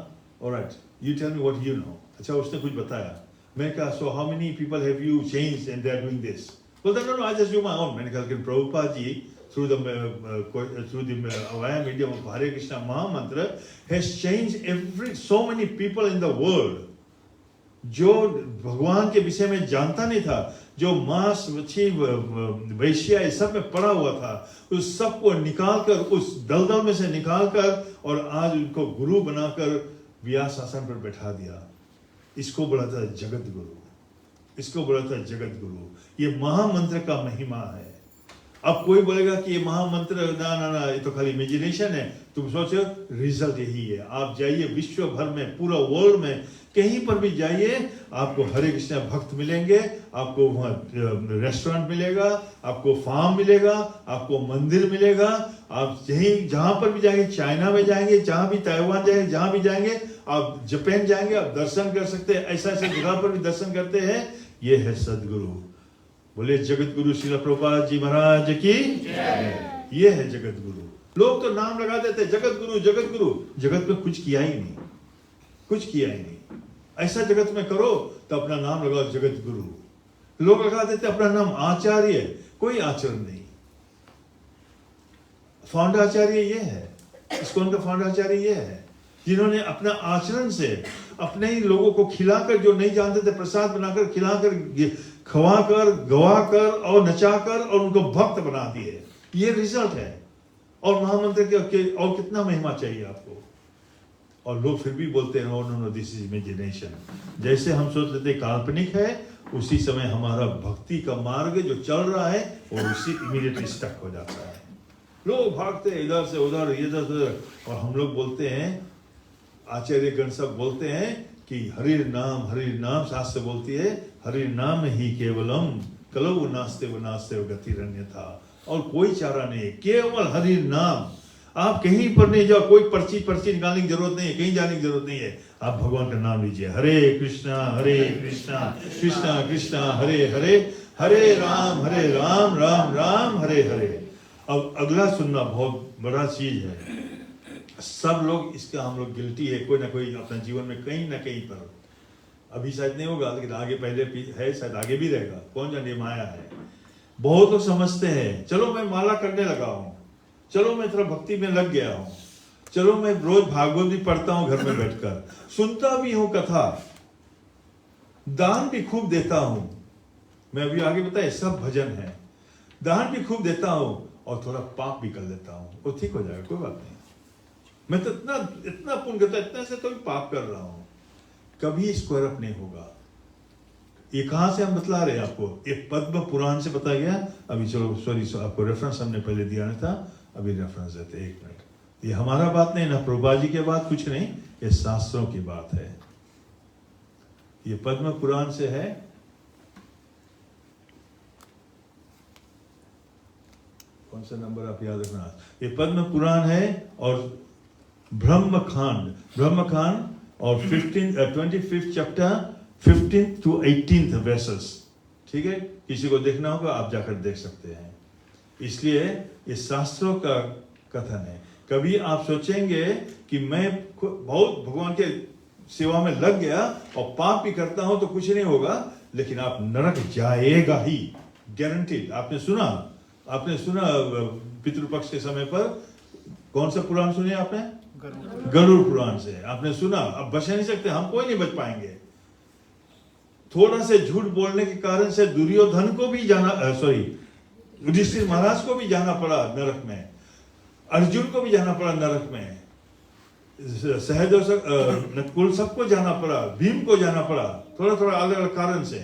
alright, you tell me what you know. अच्छा, उसने कुछ बताया। मैंने कहा so how many people have you changed and they are doing this? बोलता no, I just do my own. मैंने कहा कि Prabhupada ji through the via medium of Hare Krishna Mahamantra has changed so many people in the world. जो भगवान के विषय में जानता नहीं था, जो मांस मच्छी वैश्या इस सब में पड़ा हुआ था, उस सब को निकालकर, उस दलदल में से निकालकर और आज उनको गुरु बनाकर व्यास आसन पर बैठा दिया। इसको बोला था जगत गुरु, इसको बोला था जगत गुरु। ये महामंत्र का महिमा है। अब कोई बोलेगा कि ये महामंत्र ना ये तो खाली इमेजिनेशन है, तुम सोचो, रिजल्ट यही है। आप जाइए विश्व भर में, पूरा वर्ल्ड में कहीं पर भी जाइए, आपको हरे कृष्ण भक्त मिलेंगे, आपको वहाँ रेस्टोरेंट मिलेगा, आपको फार्म मिलेगा, आपको मंदिर मिलेगा। आप जहाँ पर भी जाएंगे, चाइना में जाएंगे, जहाँ भी ताइवान जाएंगे, जहाँ भी जाएंगे, आप जापान जाएंगे, आप दर्शन कर सकते हैं। ऐसा जगह पर भी दर्शन करते हैं। ये है सदगुरु। बोले जगत गुरु श्रील प्रभुपाद जी महाराज की। ये है जगत गुरु। लोग तो नाम लगा देते जगत गुरु जगत गुरु, जगत में कुछ किया ही नहीं, कुछ किया ही नहीं। ऐसा जगत में करो तो अपना नाम लगाओ जगत गुरु। लोग लगा देते अपना नाम आचार्य, कोई आचरण नहीं। फाउंडाचार्य ये है, इस्कॉन का फाउंडाचार्य ये है, जिन्होंने अपना आचरण से अपने ही लोगों को खिलाकर, जो नहीं जानते थे, प्रसाद बनाकर, खिलाकर, खवाकर, गवाकर और नचाकर और उनको भक्त बना दिए। ये रिजल्ट है। और महामंत्र के और कितना महिमा चाहिए आपको? और लोग फिर भी बोलते हैं no no no this is imagination. जैसे हम सोच लेते काल्पनिक है, उसी समय हमारा भक्ति का मार्ग जो चल रहा है वो उसी इमीडिएटली स्टक हो जाता है। लोग भागते हैं इधर से उधर, इधर से उधर, और हम लोग बोलते हैं, आचार्य गण सब बोलते हैं कि हरि नाम शास्त्र बोलती है, हरि नाम ही केवलम कलौ नास्ते व गतिरन्यथा। और कोई चारा नहीं, केवल हरि नाम। आप कहीं पर नहीं जाओ, कोई पर्ची निकालने की जरूरत नहीं है, कहीं जाने की जरूरत नहीं है। आप भगवान का नाम लीजिए, हरे कृष्णा कृष्णा कृष्णा हरे हरे, हरे राम राम राम हरे हरे। अब अगला सुनना बहुत बड़ा चीज है। सब लोग इसका, हम लोग गिल्टी है, कोई ना कोई अपने जीवन में कहीं ना कहीं पर। अभी शायद नहीं होगा, लेकिन आगे पहले है, शायद आगे भी रहेगा, कौन जाने, माया है। बहुत लोग समझते हैं चलो मैं माला करने लगा हूं, चलो मैं थोड़ा भक्ति में लग गया हूं, चलो मैं रोज भागवत भी पढ़ता हूं घर में बैठकर, सुनता भी हूं कथा, दान भी खूब देता हूं। मैं अभी आगे बताया सब भजन है, दान भी खूब देता हूं और थोड़ा पाप भी कर लेता हूं, वो ठीक हो जाएगा, कोई बात नहीं। मैं तो इतना पुण्य करता, इतना से तो भी पाप कर रहा हूं, कभी स्क्वायर अप नहीं होगा। ये कहां से हम बतला रहे हैं आपको? ये पद्म पुराण से बताया गया। अभी चलो सॉरी, आपको रेफरेंस हमने पहले दिया नहीं था, अभी रेफरेंस देते, एक मिनट। ये हमारा बात नहीं, ना प्रभुपा जी के बात, कुछ नहीं, ये शास्त्रों की बात है। ये पद्म पुराण से है। कौन सा नंबर आप याद रखना, ये पद्म पुराण है और ब्रह्मकांड और 25th chapter 15th to 18th versus. ठीक है, किसी को देखना होगा आप जाकर देख सकते हैं। इसलिए ये शास्त्रों का कथन है। कभी आप सोचेंगे कि मैं बहुत भगवान के सेवा में लग गया और पाप भी करता हूं तो कुछ नहीं होगा, लेकिन आप नरक जाएगा ही, गारंटीड। आपने सुना पितृपक्ष के समय पर कौन सा पुराण सुने आपने? गरुड़ पुराण से आपने सुना। अब बच नहीं सकते, हम कोई नहीं बच पाएंगे। थोड़ा से झूठ बोलने के कारण से दुर्योधन को भी जाना, युधिष्ठिर महाराज को भी जाना पड़ा नरक में, अर्जुन को भी जाना पड़ा नरक में, सहदेव नकुल सबको जाना पड़ा, भीम को जाना पड़ा, थोड़ा थोड़ा अलग अलग कारण से,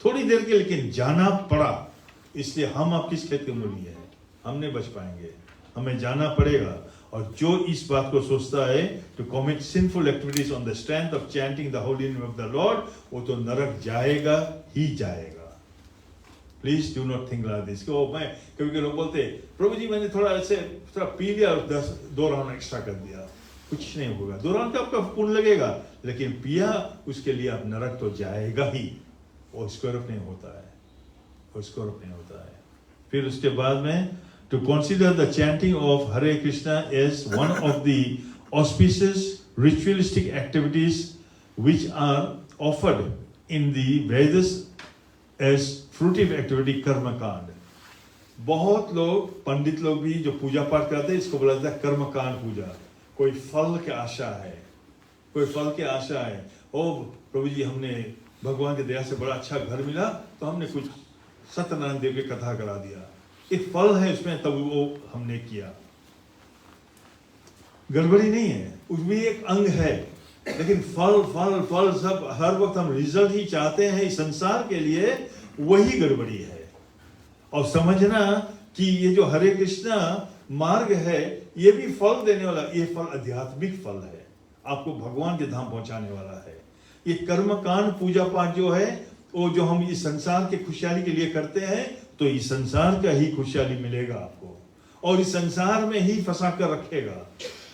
थोड़ी देर के, लेकिन जाना पड़ा। इसलिए हम आप किस खेत के मूली है, हम नहीं बच पाएंगे, हमें जाना पड़ेगा। और जो इस बात को सोचता है to commit sinful activities on the strength of chanting the holy name of the lord, वो तो नरक जाएगा ही जाएगा। Please do not think like this. मैं कभी लोग बोलते प्रभु जी मैंने थोड़ा पी लिया और 2 राउंड एक्स्ट्रा कर दिया, कुछ नहीं होगा। 2 राउंड का आपका पुण्य लगेगा, लेकिन पिया उसके लिए आप नरक तो जाएगा ही। वो स्क्वायर अप नहीं होता है, वो स्क्वायर अप नहीं होता है। फिर उसके बाद में to consider the chanting of Hare Krishna as one of the auspicious ritualistic activities which are offered in the Vedas as fruitive activity कर्म कांड। बहुत लोग, पंडित लोग भी जो पूजा पाठ करते हैं, इसको बोला जाता है कर्म कांड पूजा। कोई फल की आशा है, कोई फल की आशा है। ओ प्रभु जी हमने भगवान की दया से बड़ा अच्छा घर मिला तो हमने कुछ सत्यनारायण देव की कथा करा दिया, एक फल है उसमें, तब वो हमने किया। गड़बड़ी नहीं है, उसमें एक अंग है, लेकिन फल फल फल सब हर वक्त हम रिजल्ट ही चाहते हैं इस संसार के लिए, वही गड़बड़ी है। और समझना कि ये जो हरे कृष्णा मार्ग है ये भी फल देने वाला, ये फल आध्यात्मिक फल है, आपको भगवान के धाम पहुंचाने वाला है। ये कर्मकांड पूजा पाठ जो है वो जो हम इस संसार के खुशहाली के लिए करते हैं, तो इस संसार का ही खुशहाली मिलेगा आपको, और इस संसार में ही फंसा कर रखेगा।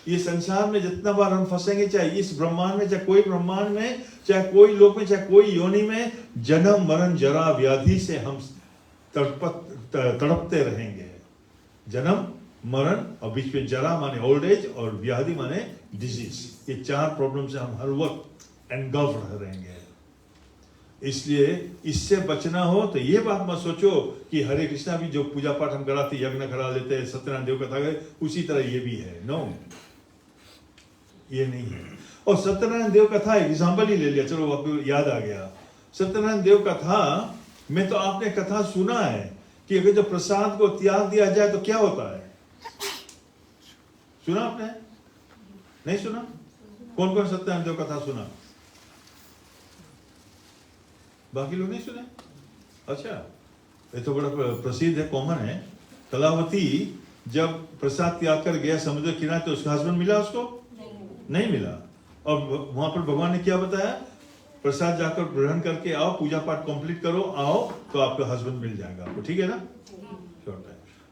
ये संसार में जितना बार हम फंसेंगे, चाहे इस ब्रह्मांड में, चाहे कोई ब्रह्मांड में, चाहे कोई लोक में, चाहे कोई योनि में, जन्म मरण जरा व्याधि से हम तड़पते रहेंगे। जन्म मरण और बीच में जरा माने ओल्ड एज और व्याधि माने डिजीज, ये 4 प्रॉब्लम से हम हर वक्त एनगल्फ रहेंगे। इसलिए इससे बचना हो तो ये बात मत सोचो कि हरे कृष्णा भी जो पूजा पाठ हम कराते, यज्ञ करा लेते हैं, सत्यनारायण देव कथा करे, उसी तरह ये भी है। नो, ये नहीं है। और सत्यनारायण देव कथा एग्जाम्पल ही ले लिया, चलो आपको याद आ गया। सत्यनारायण देव कथा में तो आपने कथा सुना है कि अगर जब प्रसाद को त्याग दिया जाए तो क्या होता है, सुना आपने? नहीं सुना? कौन कौन सत्यनारायण देव कथा सुना? बाकी लोग नहीं सुने? अच्छा, ये तो बड़ा प्रसिद्ध है, कॉमन है। कलावती जब प्रसाद त्याग कर गया समुद्र किनारे तो उसका हस्बैंड मिला उसको? नहीं मिला। और वहां पर भगवान ने क्या बताया? प्रसाद जाकर ग्रहण करके आओ, पूजा पाठ कंप्लीट करो, आओ तो आपका हस्बैंड मिल जाएगा आपको, ठीक है ना?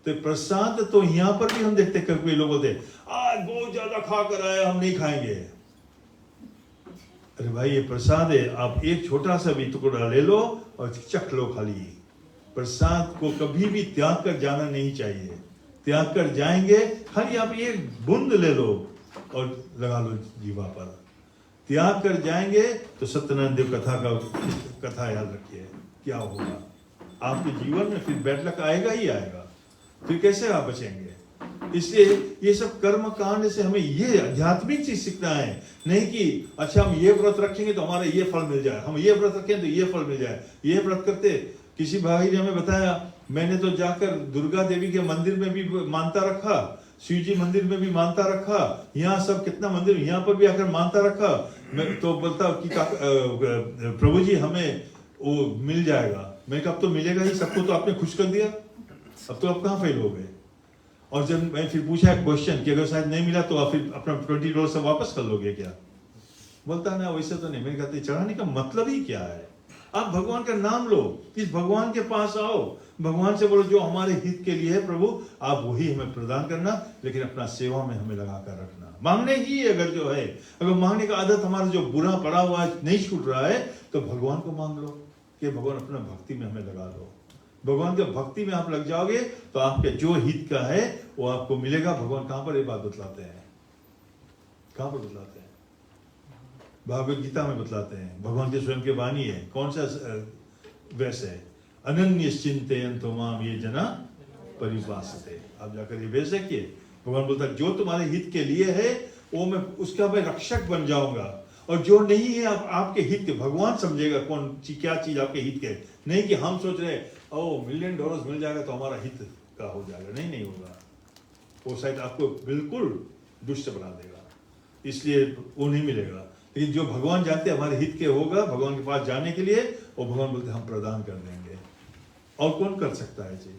तो प्रसाद तो यहाँ पर भी हम देखते, कभी लोग बोलते आज बहुत ज्यादा खा कर आए, हम नहीं खाएंगे। अरे भाई ये प्रसाद है, आप एक छोटा सा भी टुकड़ा ले लो और चख लो खाली। प्रसाद को कभी भी त्याग कर जाना नहीं चाहिए। त्याग कर जाएंगे, खाली आप एक बूंद ले लो और लगा लो जीवा पर। त्याग कर जाएंगे तो सत्यनारायण देव कथा याद रखिए, क्या होगा आपके जीवन में? फिर बैड लक आएगा ही आएगा, फिर कैसे आप बचेंगे? इसलिए ये सब कर्म कांड से हमें ये आध्यात्मिक चीज सीखना है, नहीं कि अच्छा हम ये व्रत रखेंगे तो हमारा ये फल मिल जाए, हम ये व्रत रखें तो ये फल मिल जाए। ये व्रत करते, किसी भाई ने हमें बताया, मैंने तो जाकर दुर्गा देवी के मंदिर में भी मानता रखा, शिव जी मंदिर में भी मानता रखा, यहाँ सब कितना मंदिर, यहाँ पर भी आकर मानता रखा। मैं तो बोलता कि प्रभु जी हमें वो मिल जाएगा। मैं कहा अब तो मिलेगा ही, सबको तो आपने खुश कर दिया, अब तो आप कहाँ फेल हो गए? और जब मैं फिर पूछा क्वेश्चन कि अगर शायद नहीं मिला तो आप फिर अपना $20 सब वापस कर लोगे क्या? बोलता ना वैसे तो नहीं। मैंने कहा चढ़ाने का मतलब ही क्या है? आप भगवान का नाम लो, इस भगवान के पास आओ, भगवान से बोलो जो हमारे हित के लिए है प्रभु आप वही हमें प्रदान करना, लेकिन अपना सेवा में हमें लगा कर रखना। मांगने ही अगर जो है, अगर मांगने का आदत हमारा जो बुरा पड़ा हुआ है नहीं छूट रहा है तो भगवान को मांग लो कि भगवान अपना भक्ति में हमें लगा दो। भगवान के भक्ति में आप लग जाओगे तो आपके जो हित का है वो आपको मिलेगा। भगवान कहां पर ये बात बतलाते हैं? कहां पर बतलाते हैं? भागवत गीता में बतलाते हैं। भगवान के स्वयं के वाणी है। कौन सा वैस है? अनन्य चिंतयन्तो माम ये जना परिपासते। आप जाकर ये वैस देखिए, भगवान बोलता है जो तुम्हारे हित के लिए है वो मैं उसका मैं रक्षक बन जाऊंगा, और जो नहीं है आपके हित के, भगवान समझेगा कौन क्या चीज आपके हित के। नहीं कि हम सोच रहे $1 मिलियन मिल जाएगा तो हमारा हित का हो जाएगा। नहीं होगा। वो शायद आपको बिल्कुल दुष्ट बना देगा, इसलिए वो नहीं मिलेगा। लेकिन जो भगवान जानते हैं हमारे हित के होगा, भगवान के पास जाने के लिए, और भगवान बोलते हम प्रदान कर देंगे। और कौन कर सकता है जी?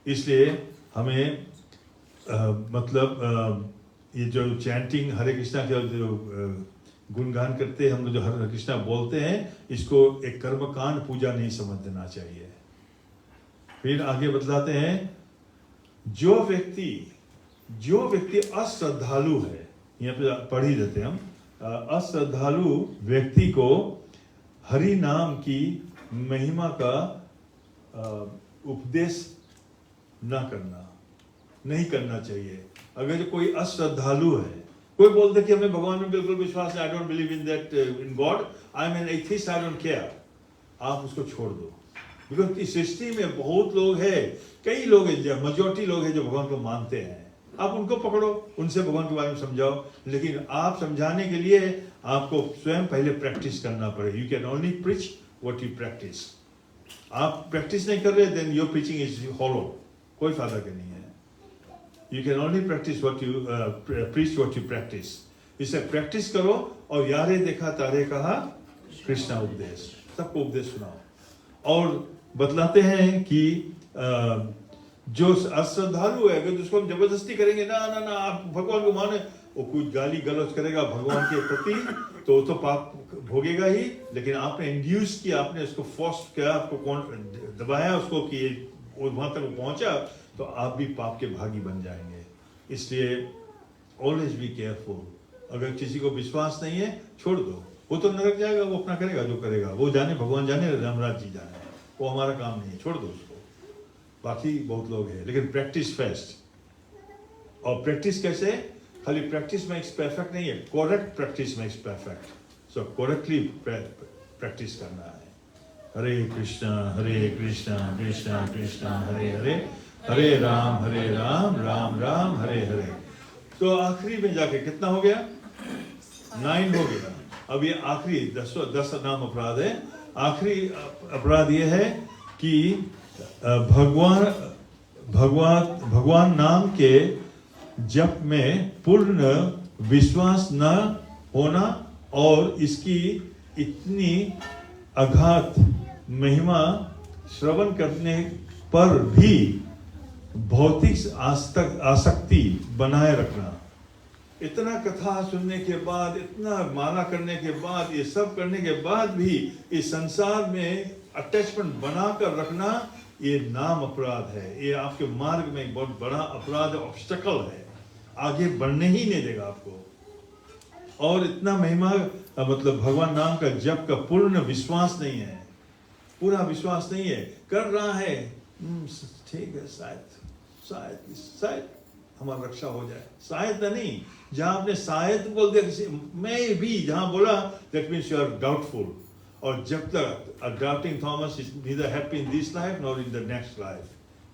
इसलिए हमें ये जो चैंटिंग हरे कृष्णा के जो गुणगान करते हैं हम लोग, जो हरे कृष्णा बोलते हैं, इसको एक कर्मकांड पूजा नहीं समझ देना चाहिए। फिर आगे बतलाते हैं जो व्यक्ति अश्रद्धालु है, यहाँ पे पढ़ ही देते हम, अश्रद्धालु व्यक्ति को हरि नाम की महिमा का उपदेश नहीं करना चाहिए। अगर जो कोई अश्रद्धालु है, कोई बोलते कि हमें भगवान में बिल्कुल विश्वास नहीं, I don't believe in that in God, I am an atheist, I don't care, आप उसको छोड़ दो। बिकॉज इस सृष्टि में बहुत लोग हैं, कई लोग हैं, मेजॉरिटी लोग हैं जो भगवान को मानते हैं। आप उनको पकड़ो, उनसे भगवान के बारे में समझाओ, लेकिन आप समझाने के लिए आपको स्वयं पहले प्रैक्टिस करना पड़ेगा। You can only preach what you practice. आप प्रैक्टिस नहीं कर रहे, then your preaching is hollow, कोई फायदा का नहीं है। You can only practice what you preach what you practice. इसे प्रैक्टिस करो, और यारे देखा तारे कहा कृष्णा उपदेश, सबको उपदेश सुनाओ। और बतलाते हैं कि जो अश्रद्धालु है, अगर उसको हम जबरदस्ती करेंगे ना आप भगवान को माने, वो कुछ गाली गलौज करेगा भगवान के प्रति, तो पाप भोगेगा ही। लेकिन आपने इंड्यूस किया, आपने उसको फोर्स किया, आपको कौन दबाया उसको कि वहां तक पहुंचा, तो आप भी पाप के भागी बन जाएंगे। इसलिए ऑलवेज बी केयरफुल। अगर किसी को विश्वास नहीं है, छोड़ दो, वो तो नरक जाएगा, वो अपना करेगा जो करेगा, वो जाने, भगवान जाने, रामराज जी जाने, वो हमारा काम नहीं है, छोड़ दो उसको। बाकी बहुत लोग हैं, लेकिन प्रैक्टिस फर्स्ट। और प्रैक्टिस कैसे? खाली प्रैक्टिस मेक्स परफेक्ट नहीं है, करेक्ट प्रैक्टिस मेक्स परफेक्ट। सो करेक्टली प्रैक्टिस करना है। हरे कृष्णा कृष्णा कृष्णा हरे हरे, हरे राम राम राम हरे हरे। तो आखिरी में जाके कितना हो गया? 9 हो गया। अब ये आखिरी 10 नाम अपराध है। आखिरी अपराध ये है कि भगवान नाम के जप में पूर्ण विश्वास न होना, और इसकी इतनी अगाध महिमा श्रवण करने पर भी भौतिक आसक्ति बनाए रखना। इतना कथा सुनने के बाद, इतना माला करने के बाद, ये सब करने के बाद भी इस संसार में अटैचमेंट बनाकर रखना, ये नाम अपराध है। ये आपके मार्ग में एक बहुत बड़ा अपराध, ऑब्स्टेकल है, आगे बढ़ने ही नहीं देगा आपको। और इतना महिमा, मतलब भगवान नाम का जप का पूर्ण विश्वास नहीं है, पूरा विश्वास नहीं है, कर रहा है, ठीक है, शायद हमारा रक्षा हो जाए, शायद नहीं। जहां आपने शायद बोल दिया, मैं भी जहां बोला, that means you are doubtful. और जब तक doubting Thomas is neither happy in this life nor in the next life,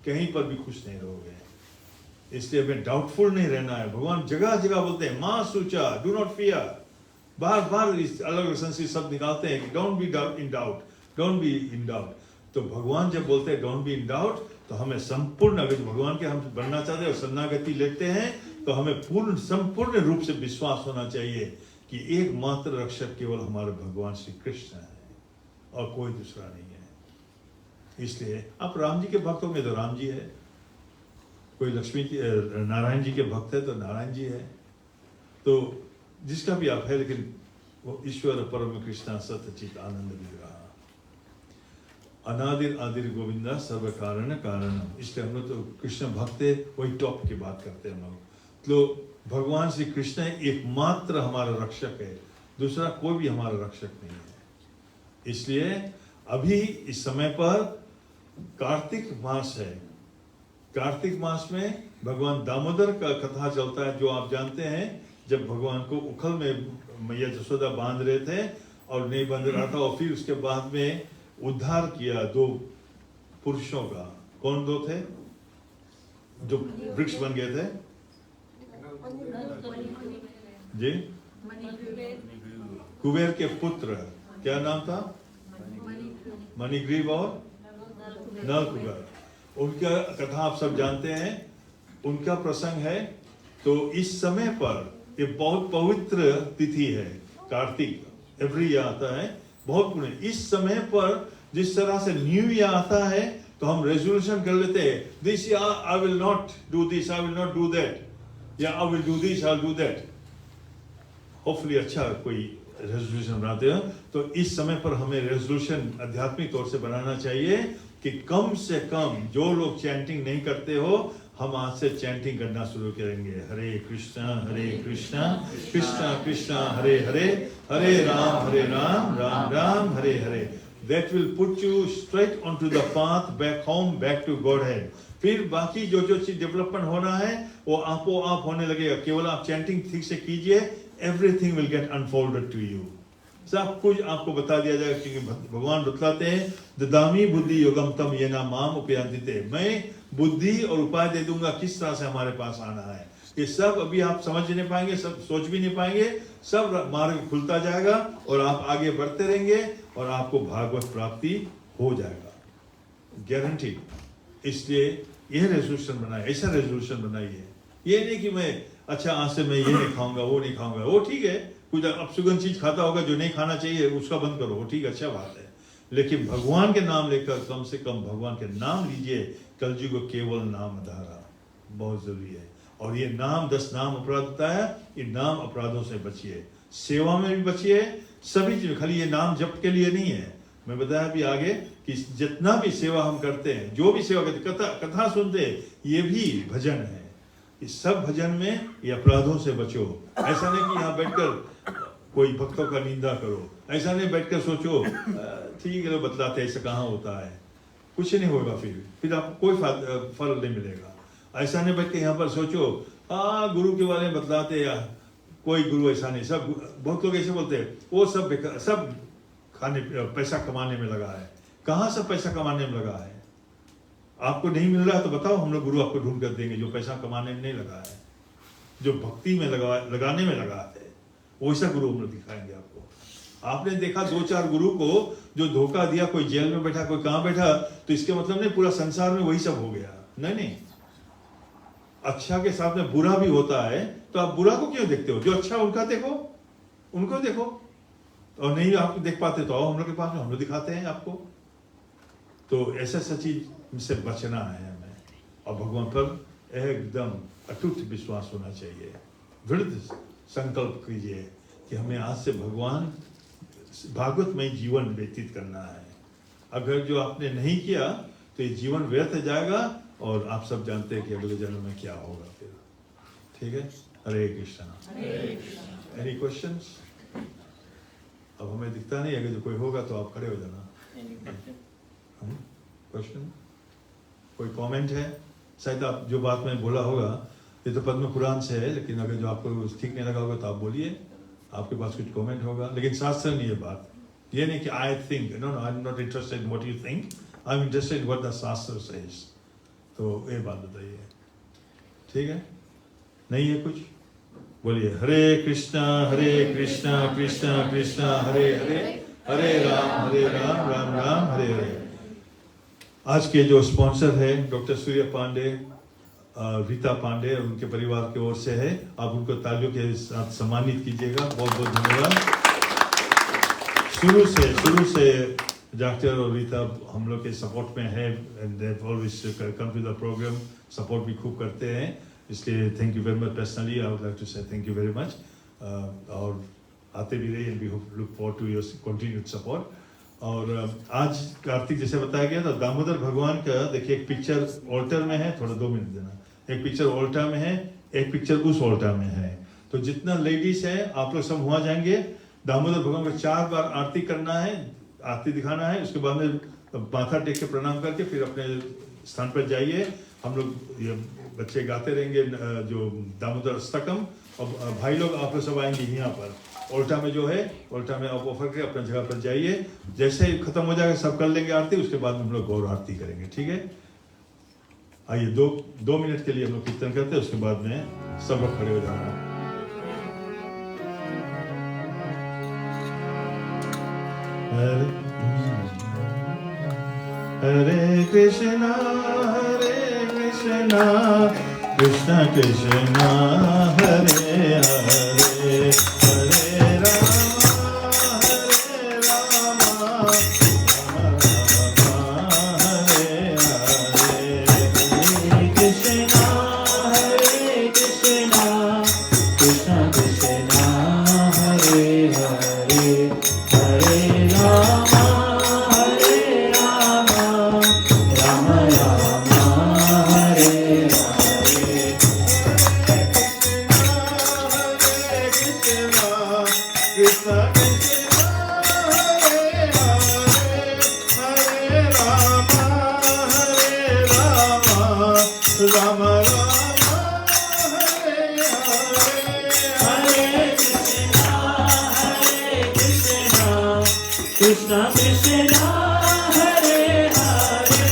कहीं पर भी खुश नहीं रहोगे। इसलिए हमें डाउटफुल नहीं रहना है। भगवान जगह जगह बोलते हैं, मां सूचा, डू नॉट फियर, बार बार इस अलग अलग संस्कृत शब्द निकालते हैं कि don't be in doubt, don't be in doubt. तो भगवान जब बोलते हैं डोंट बी इन डाउट, तो हमें संपूर्ण, अगर भगवान के हम बनना चाहते हैं और शरणागति लेते हैं, तो हमें संपूर्ण रूप से विश्वास होना चाहिए कि एकमात्र रक्षक केवल हमारे भगवान श्री कृष्ण है और कोई दूसरा नहीं है। इसलिए आप राम जी के भक्त होंगे तो राम जी है, कोई लक्ष्मी की नारायण जी के भक्त है तो नारायण जी है, तो जिसका भी आप है, लेकिन वो ईश्वर परम कृष्णा सतचित आनंद विग्रह अनादिर आदिर गोविंदा सर्व कारण कारणम। इसलिए हम लोग तो कृष्ण भक्त है, वही टॉप की बात करते हैं हम लोग। तो भगवान श्री कृष्ण एकमात्र हमारा रक्षक है, दूसरा कोई भी हमारा रक्षक नहीं है। इसलिए अभी इस समय पर कार्तिक मास है, कार्तिक मास में भगवान दामोदर का कथा चलता है, जो आप जानते हैं। जब भगवान को उखल में मैया जसोदा बांध रहे थे और नहीं बांध रहा था, और फिर उसके बाद में उद्धार किया दो पुरुषों का। कौन दो थे जो वृक्ष बन गए थे जी? कुबेर के पुत्र, क्या नाम था? मणिग्रीव और नलकुबर। उनका कथा आप सब जानते हैं, उनका प्रसंग है। तो इस समय पर ये बहुत पवित्र तिथि है, कार्तिक एवरी ईयर आता है, बहुत पुण्य। इस समय पर जिस तरह से न्यू ईयर आता है तो हम रेजोल्यूशन कर लेते हैं, this year I will not do this, I will not do that, या I will do this, I will do that. Hopefully अच्छा कोई रेजोल्यूशन बनाते हैं। तो इस समय पर हमें रेजोल्यूशन आध्यात्मिक तौर से बनाना चाहिए कि कम से कम जो लोग चैंटिंग नहीं करते हो, हम आज से चैंटिंग करना शुरू करेंगे। हरे कृष्णा कृष्णा कृष्णा हरे हरे, हरे राम राम राम हरे हरे। That will put you straight onto the path back home, back to Godhead. फिर बाकी जो जो चीज डेवलपमेंट होना है वो आपो आप होने लगेगा। केवल आप चैंटिंग ठीक से कीजिए, everything will get unfolded to you. सब कुछ आपको बता दिया जाएगा, क्योंकि भगवान बतलाते हैं ददामी बुद्धि योगम तम ये ना माम उपयांतिते। मैं बुद्धि और उपाय दे दूंगा किस तरह से हमारे पास आना है। ये सब अभी आप समझ नहीं पाएंगे, सब सोच भी नहीं पाएंगे, सब मार्ग खुलता जाएगा और आप आगे बढ़ते रहेंगे और आपको भागवत प्राप्ति हो जाएगा, गारंटी। इसलिए यह रेजोल्यूशन बनाए, ऐसा रेजोल्यूशन बनाइए। ये नहीं कि मैं अच्छा आज से मैं ये नहीं खाऊंगा, वो नहीं खाऊंगा, वो ठीक है, कुछ अपशुगन चीज खाता होगा जो नहीं खाना चाहिए उसका बंद करो, वो ठीक अच्छा बात है। लेकिन भगवान के नाम लेकर कम से कम भगवान के नाम लीजिए। कलयुग केवल नाम आधारा, बहुत जरूरी है। और ये नाम 10 नाम अपराध होता है, इन नाम अपराधों से बचिए, सेवा में भी बचिए, सभी चीज। खाली ये नाम जप के लिए नहीं है। मैं बताया भी आगे कि जितना भी सेवा हम करते हैं, जो भी सेवा करते, कथा सुनते हैं, ये भी भजन है। इस सब भजन में ये अपराधों से बचो। ऐसा नहीं कि यहाँ बैठकर कोई भक्तों का निंदा करो, ऐसा नहीं बैठकर सोचो ठीक है बतलाते ऐसा कहाँ होता है, कुछ नहीं होगा। फिर आपको कोई फल नहीं मिलेगा। ऐसा नहीं बैठ के यहाँ पर सोचो गुरु के बारे में बतलाते या कोई गुरु ऐसा नहीं। सब बहुत लोग ऐसे बोलते हैं वो सब खाने पैसा कमाने में लगा है। कहाँ सब पैसा कमाने में लगा है? आपको नहीं मिल रहा है तो बताओ, हम लोग गुरु आपको ढूंढ कर देंगे जो पैसा कमाने में नहीं लगा है, जो भक्ति में लगाने में लगा है, वैसा गुरु हम लोग दिखाएंगे आपको। आपने देखा 2-4 गुरु को जो धोखा दिया, कोई जेल में बैठा, कोई कहाँ बैठा, तो इसके मतलब नहीं पूरा संसार में वही सब हो गया। नहीं, अच्छा के साथ में बुरा भी होता है, तो आप बुरा को क्यों देखते हो? जो अच्छा उनका देखो, उनको देखो। और नहीं आप देख पाते तो आओ हम लोग के पास में, हम लोग दिखाते हैं आपको। तो ऐसा चीज से बचना है हमें, और भगवान पर एकदम अटूट विश्वास होना चाहिए। दृढ़ संकल्प कीजिए कि हमें आज से भगवान भागवत में जीवन व्यतीत करना है। अगर जो आपने नहीं किया तो ये जीवन व्यर्थ जाएगा, और आप सब जानते हैं कि अगले जन्म में क्या होगा फिर। ठीक है, हरे कृष्णा। Any questions? अब हमें दिखता नहीं, अगर जो कोई होगा तो आप खड़े हो जाना। क्वेश्चन, कोई कमेंट है? शायद आप जो बात में बोला होगा ये तो पद्म पुराण से है, लेकिन अगर जो आपको ठीक नहीं लगा होगा तो आप बोलिए, आपके पास कुछ कमेंट होगा। लेकिन शास्त्र नहीं है बात, ये नहीं कि I think, no I am not interested in what you think, I am interested in what the shastra says. तो ये बात बताइए, ठीक है? नहीं है कुछ? बोलिए हरे कृष्णा कृष्णा कृष्णा हरे हरे, हरे राम राम राम हरे हरे। आज के जो स्पॉन्सर है डॉक्टर सूर्य पांडे, रीता पांडे और उनके परिवार की ओर से है, आप उनको तालियों के साथ सम्मानित कीजिएगा। बहुत बहुत धन्यवाद। शुरू से डॉक्टर और रीता हम लोग के सपोर्ट में है, and they have always come to the program support भी खूब करते हैं, इसलिए thank you very much. Personally I would like to say thank you very much, और आते भी रहिए, and we look forward to your continued support. और आज कार्तिक जैसे बताया गया था, दामोदर भगवान का देखिए एक पिक्चर ऑल्टर में है, थोड़ा 2 मिनट देना, एक पिक्चर ऑल्टा में है, एक पिक्चर उस ऑल्टा में है। तो जितना लेडीज है आप लोग सब वहाँ जाएंगे, दामोदर भगवान को 4 बार आरती करना है, आरती दिखाना है, उसके बाद में माथा टेक के प्रणाम करके फिर अपने स्थान पर जाइए। हम लोग ये बच्चे गाते रहेंगे जो दामोदर अष्टकम, और भाई लोग आप लोग सब आएंगे यहाँ पर उल्टा में जो है, उल्टा में आप ऑफर के अपने जगह पर जाइए। जैसे ही खत्म हो जाएगा सब कर लेंगे आरती, उसके बाद हम लोग गौर आरती करेंगे, ठीक है। आइए 2 मिनट के लिए हम लोग कीर्तन करते हैं, उसके बाद में सब लोग खड़े हो जाना। हरे कृष्णा कृष्ण कृष्ण हरे हरे, हरे राम राम हरे हरे। हरे कृष्णा कृष्ण कृष्ण हरे हरे, हरे राम राम राम हरे हरे। कृष्ण कृष्ण हरे हरे,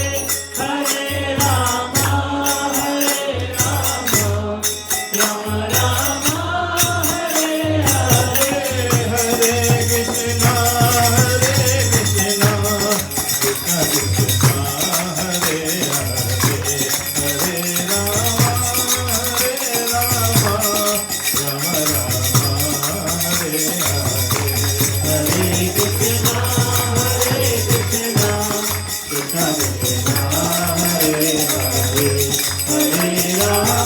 हरे राम राम हरे हरे। हरे कृष्णा कृष्णा हरे हरे, हरे राम राम राम हरे हरे। हरे कृष्णा कृष्ण कृष्ण हरे हरे, हरे राम राम हरे हरे।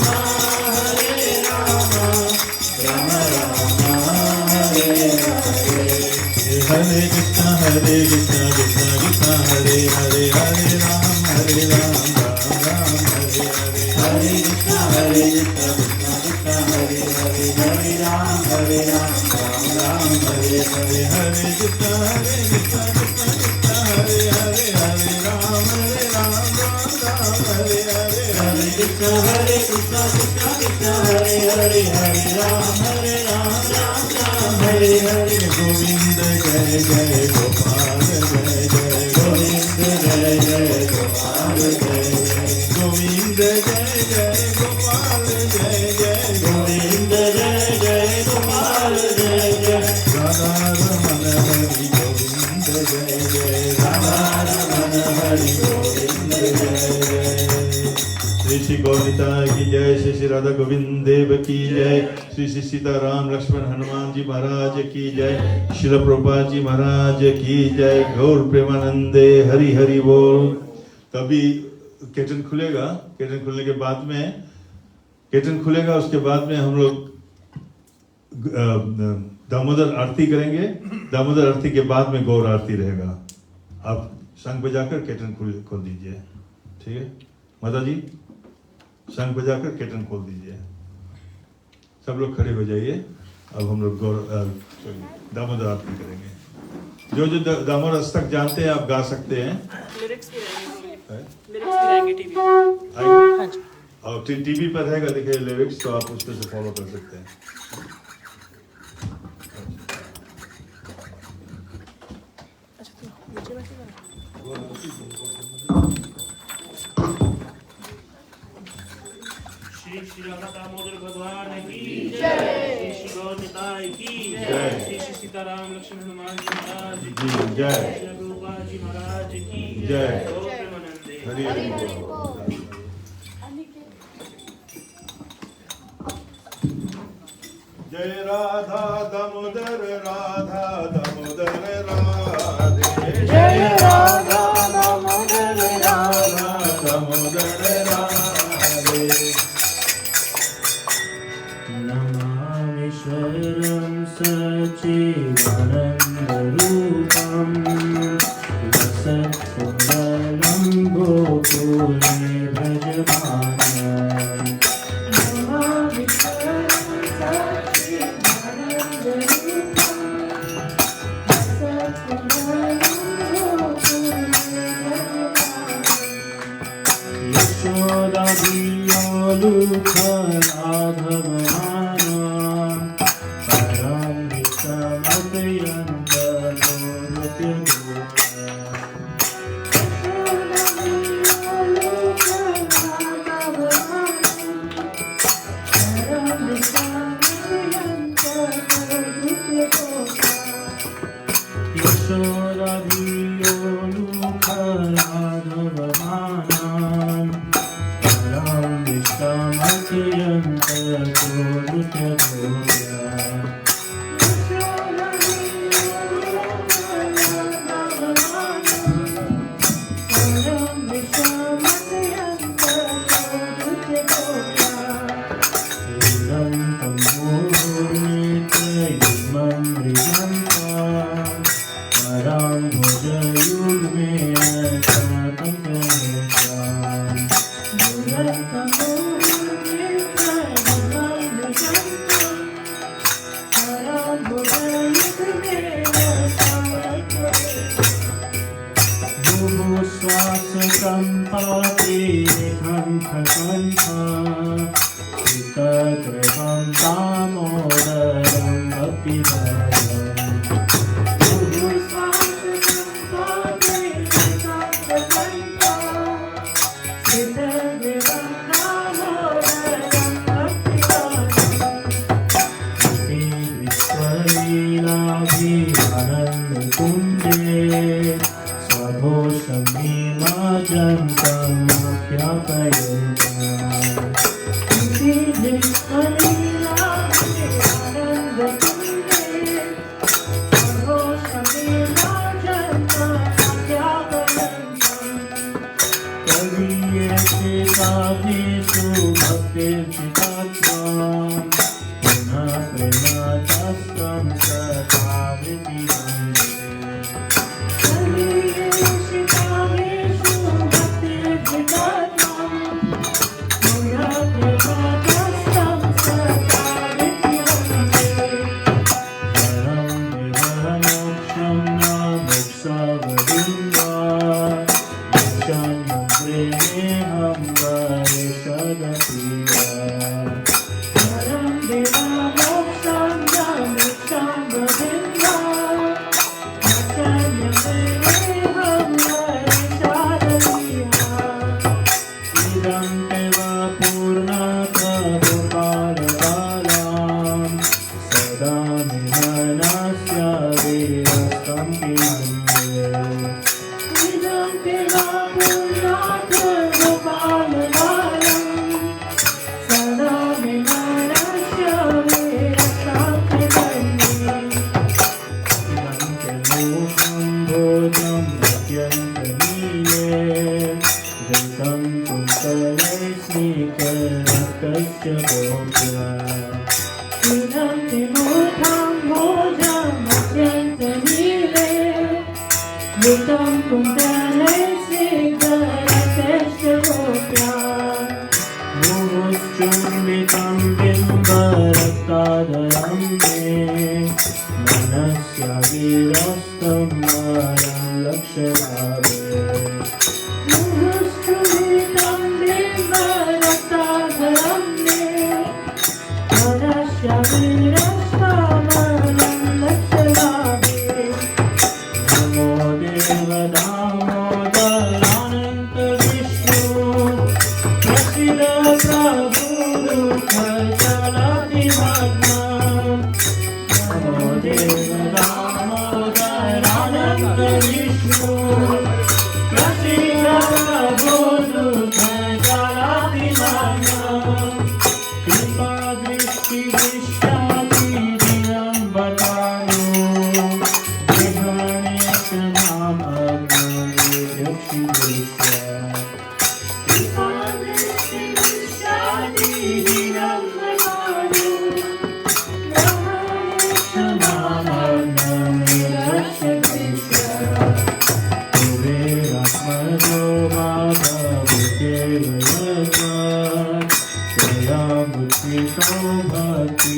हरे कृष्णा कृष्णा कृष्ण हरे हरे, हरे राम राम हरे हरे। हरे कृष्ण कृष्ण कृष्ण हरे हरे, हरे राम राम हरे हरे। हरे कृष्णा कृष्ण कृष्ण हरे हरे, हरे राम राम हरे हरे। हरे कृष्ण कृष्ण कृष्ण हरे हरे, हरे राम राम हरे हरे। हरे कृष्णा कृष्ण कृष्ण हरे हरे, हरे राम राम हरे हरे। गोविंद जय जय गोपाल जय जय गोविंद जय जय गोपाल जय जय, गोविंद जय जय गोपाल जय जय गोविंद जय जय गोपाल जय जय। राधा रमन हरि गोविंद जय जय, राधा रमन हरि गोविंद जय जय। श्री गौरिता की जय, श्री राधा गोविंद देव की जय, श्री सीताराम लक्ष्मण हनुमान जी महाराज की जय, श्रील प्रभुपाद जी महाराज की जय। गौर प्रेमानंदे हरि हरि बोल। तभी कीर्तन खुलेगा, कीर्तन खुलने के बाद में कीर्तन खुलेगा, उसके बाद में हम लोग दामोदर आरती करेंगे। दामोदर आरती के बाद में गौर आरती रहेगा। आप शंख बजाकर कीर्तन खोल दीजिए, ठीक है माता जी, शंख बजाकर कीर्तन खोल दीजिए। सब लोग खड़े हो जाइए। अब हम लोग दामोदर आरती करेंगे। जो दामोदर अष्टक जानते हैं आप गा सकते हैं। लिरिक्स भी रहेंगे टीवी पे। हाँ जी। और टीवी पर रहेगा, देखिए लिरिक्स, तो आप उसमें से फॉलो कर सकते हैं। श्री राधा दामोदर भगवान की जय, श्री गौर निताय की जय, श्री सीताराम लक्ष्मण हनुमान जी महाराज की जय, श्री प्रभुपाद जी महाराज की जय। गौर प्रेमानंदे हरि हरि बोल। जय राधा दामोदर राधा दामोदर राधे, जय राधा दामोदर राधा दामोदर राधे। नमामीश्वरं सच्चिदानन्दरूपं लसत्कुण्डलं गोकुले भजमानं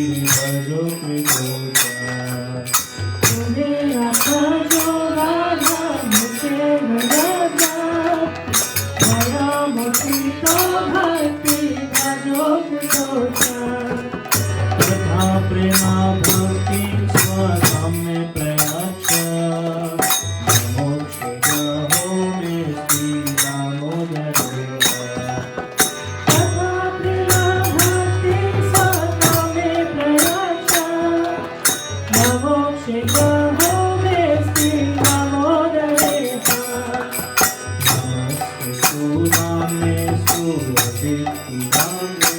भजो कृपोचा मेरा भजो राजा मुझे राजा दया मोती तो भक्ति भजो कृपोचा तथा प्रेमा भक्ति स्वसाम्य प्रयाच मोक्ष हो मे श्री दामोदर तथा प्रेमा भक्ति सदामे प्रयाचा नमोक्षे गहो मे श्री दामोदरे नमस्ते सुनामे सुरभिक्तिदामे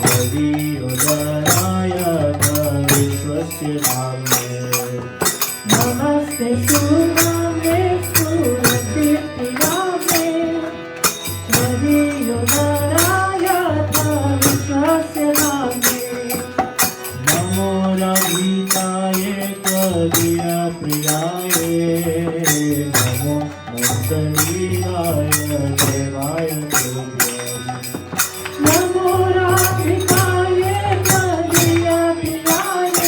हरियोदराय विश्वस्य नामे नमस्ते सुनामे सुरभिक्तिदामे हरियोदराय विश्वस्य नामे नमो रघिताय कविय प्रियाय नमो मुक्तलीलाय देवाय तुभ्यम् नमो राधिकाय कविय प्रियाय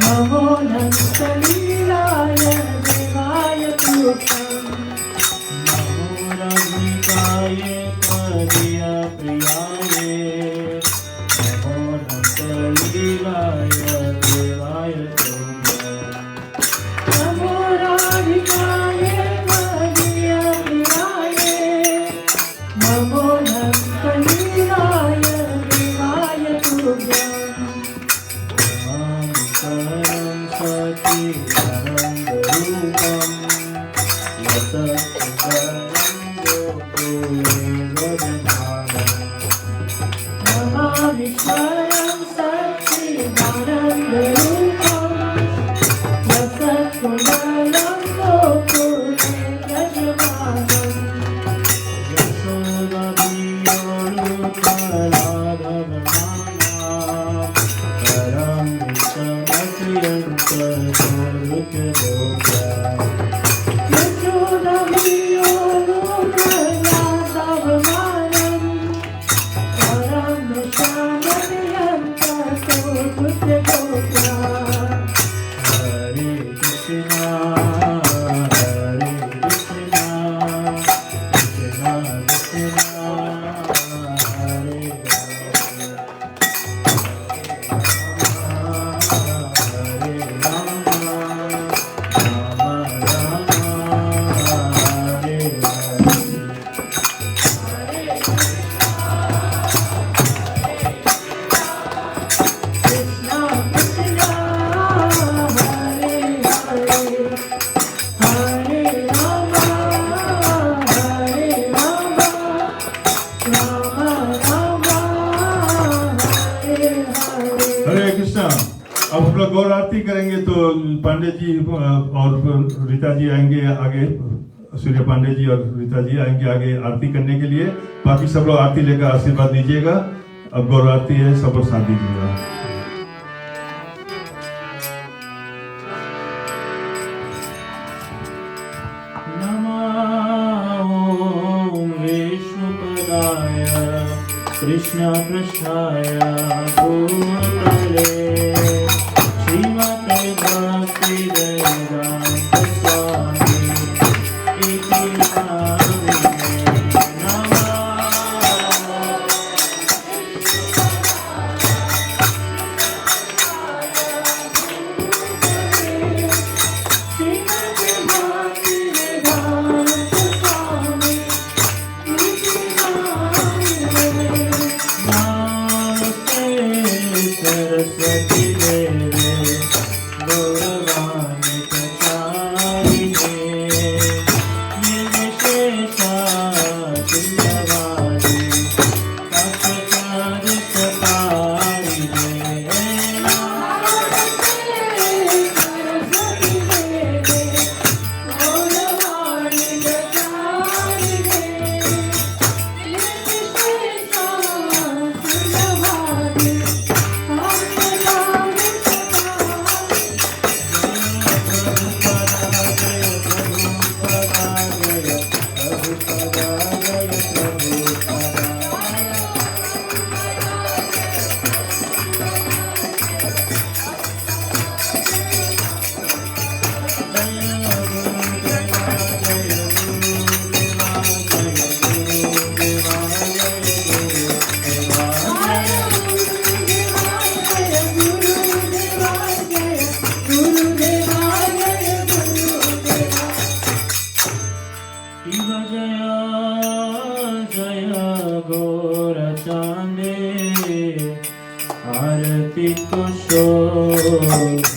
नमो नंदलीलाय देवाय तुभ्यम् नमो रघिताय कविय प्रियाय नमो नन्दलीलाय देवाय तुभ्यम् नमो राधिकाय कविय प्रियाय नमो नंदलीलाय देवाय तुभ्यम् परं सती आनन्दरूपं महाविश्वरं सच्चिदानन्दरूपं रसकुण्डलं गोकुले यजमानम् यशोदमियोगयादवमानं परं शामयन्तसोऽपुत्रगोप्या हरे कृष्णा कृष्णा कृष्णा हरे कृष्णा कृष्णा हरे हरे हरे राम हरे राम राम राम हरे हरे हरे कृष्णा। अब हम लोग गौर आरती करेंगे तो पांडे जी और रीता जी आएंगे आगे, सूर्य पांडे जी और रीता जी आएंगे आगे आरती करने के लिए। बाकी सब लोग आरती लेकर आशीर्वाद दीजिएगा। अब गौर आरती है, सब लोग साथ दीजिएगा। नमो विष्णुपदाय कृष्णपृष्ठाय भूतले श्रीमते भक्तिवेदान्त स्वामी इति नामिने नमः। श्रीमते भक्तिवेदान्त स्वामी इति नामिने नमस्ते आरती को शोभा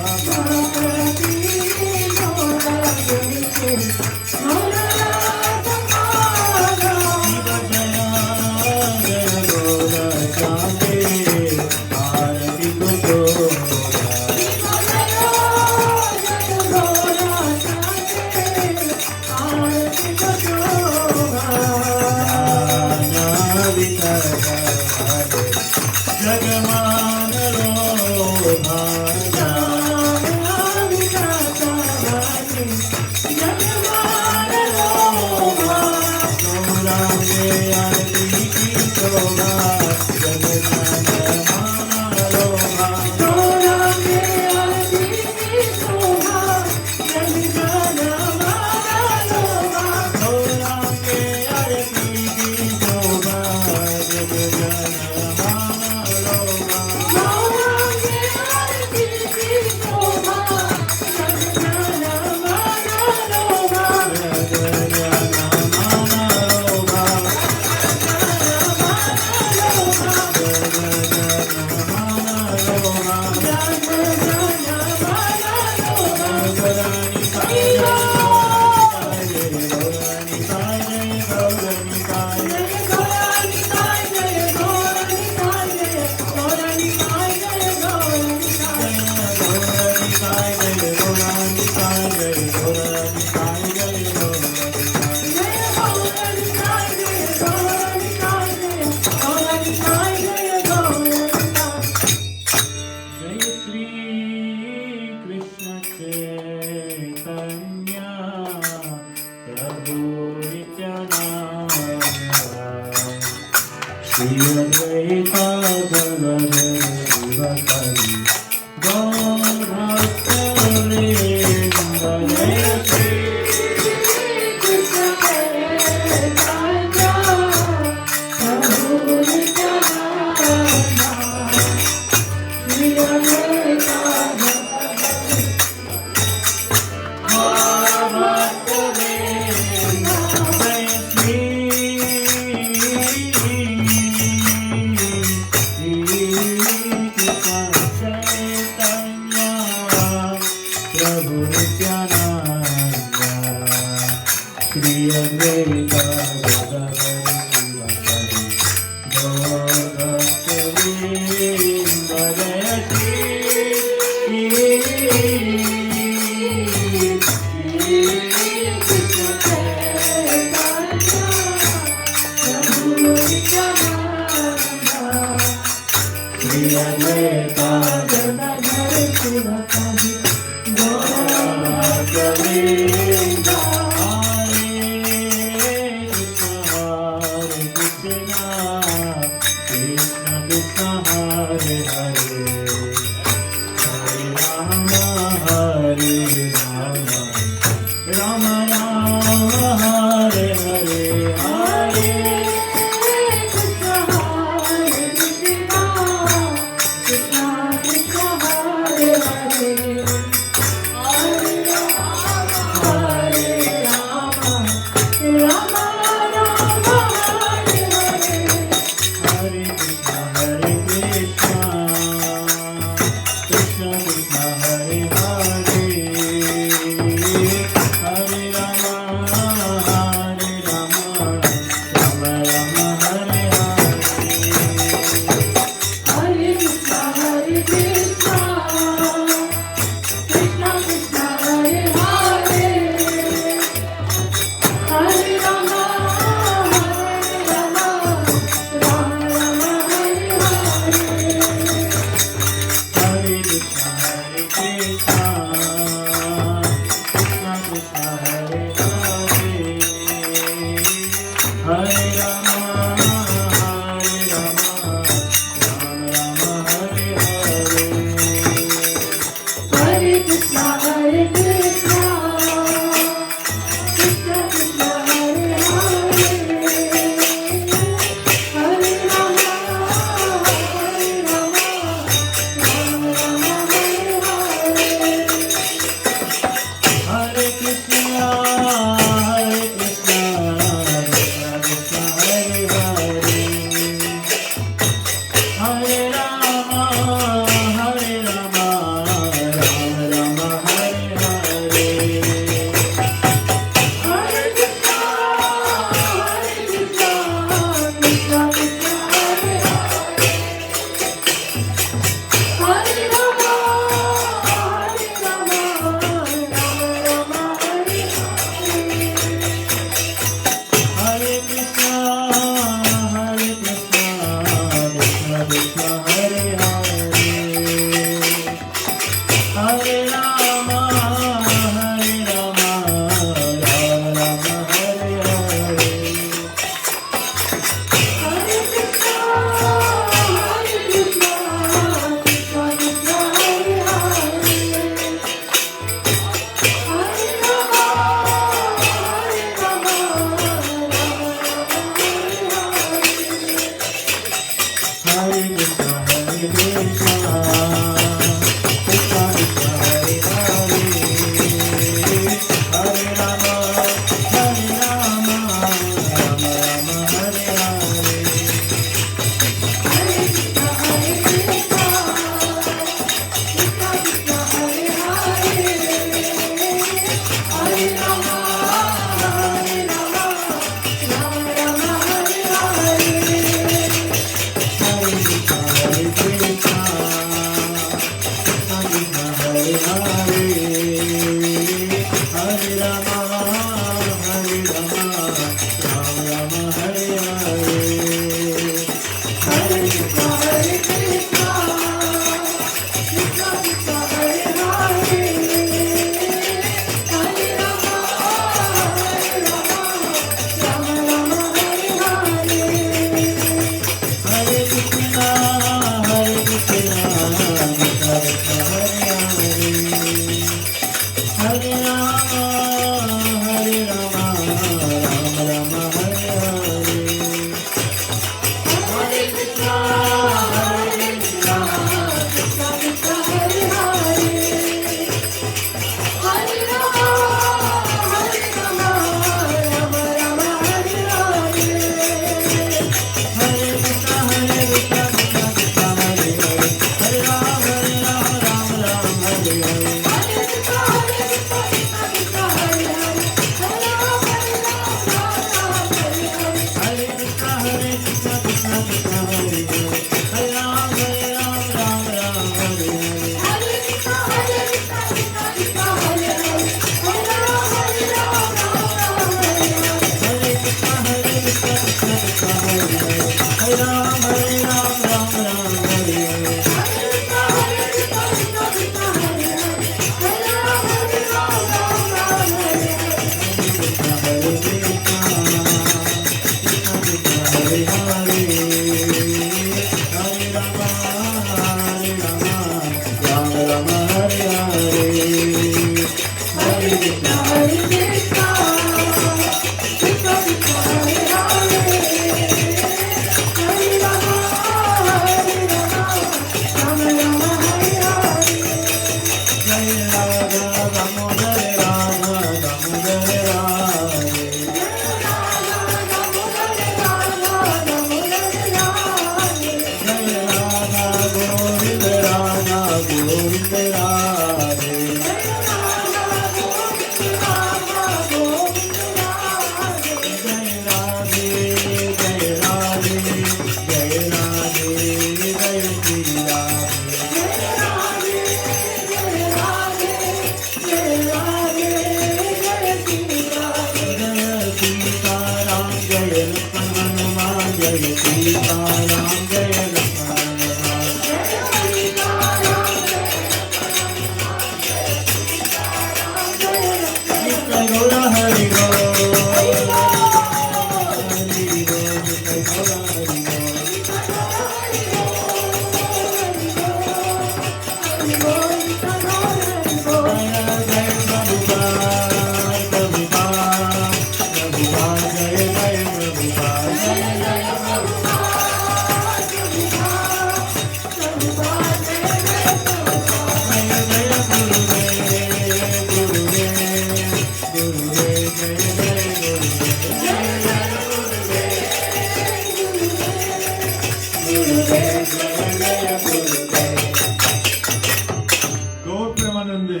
गौर प्रेमानंदे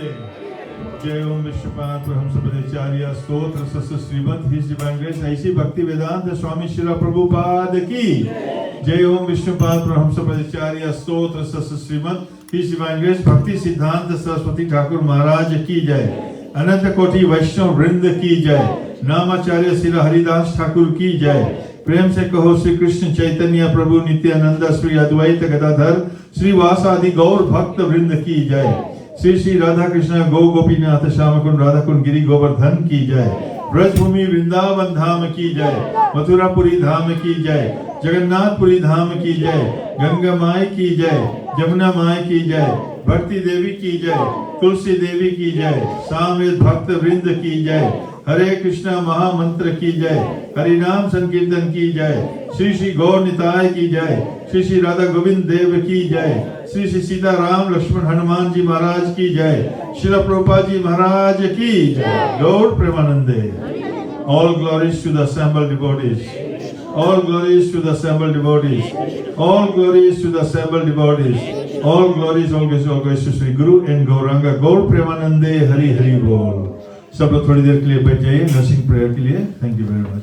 जय ओम विश्वपाद हम सबचार्य स्तोत्र सस श्रीमद हिज डिवाइन ग्रेस ऐसी भक्ति वेदांत स्वामी श्री प्रभुपाद की जय ओम विष्णुपाद हम सबचार्य स्तोत्र सस श्रीमद हिज डिवाइन ग्रेस भक्ति सिद्धांत सरस्वती ठाकुर महाराज की जय अनंत कोटि वैष्णव वृंद की जय नामाचार्य श्री हरिदास ठाकुर की जय प्रेम से कहो श्री कृष्ण चैतन्य प्रभु नित्यानंद श्री अद्वैत गदाधर श्रीवासादि गौर भक्त वृंद की जय। श्री श्री राधा कृष्ण गौ गोपीनाथ श्याम कुंड राधा कुंड गिरी गोवर्धन की जय। ब्रजभूमि वृंदावन धाम की जय। मथुरापुरी धाम की जय। जगन्नाथपुरी धाम की जय। गंगा माई की जय। जमुना माई की जय। भक्ति देवी की जय। तुलसी देवी की जय। सामवेद भक्त वृंद की जय। हरे कृष्णा महामंत्र की जय। हरि नाम संकीर्तन की जय। श्री श्री गौर निताय की जय। श्री श्री राधा गोविंद देव की जय। श्री श्री सीता राम लक्ष्मण हनुमान जी महाराज की जय। श्रील प्रभुपाद जी महाराज की जय। गौर प्रेमानंदे। All glories to the assembled devotees. All glories to the assembled devotees. All glories to the assembled devotees. All glories to Sri Guru and Gauranga. Gaur Premanande Hari Hari Bol. सब लोग थोड़ी देर के लिए बैठ जाइए नर्सिंग प्रेयर के लिए। Thank you very much.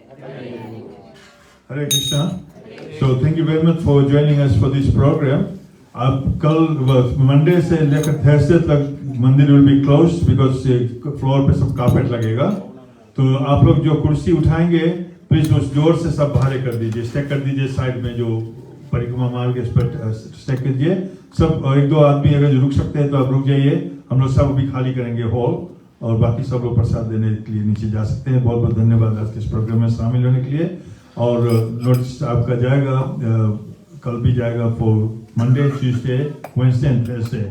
Hare Krishna. So thank you very much for joining us for this program. अब कल मंडे से लेकर थर्सडे तक मंदिर will be closed because floor पे सब कारपेट लगेगा. तो आप लोग जो कुर्सी उठाएंगे प्लीज उस जोर से सब बाहर कर दीजिए, स्टेक कर दीजिए साइड में, जो परिक्रमा मार्ग के इस पर स्टेक कीजिए. सब एक दो आदमी अगर रुक सकते हैं तो आप रुक जाइए. हम लोग सब अभी खाली करेंगे हॉल और बाकी सब लोग प्रसाद देने के लिए नीचे जा सकते हैं. बहुत बहुत धन्यवाद आज के इस प्रोग्राम में शामिल होने के लिए. और नोटिस आपका जाएगा, कल भी जाएगा for Monday, Tuesday, Wednesday and Thursday.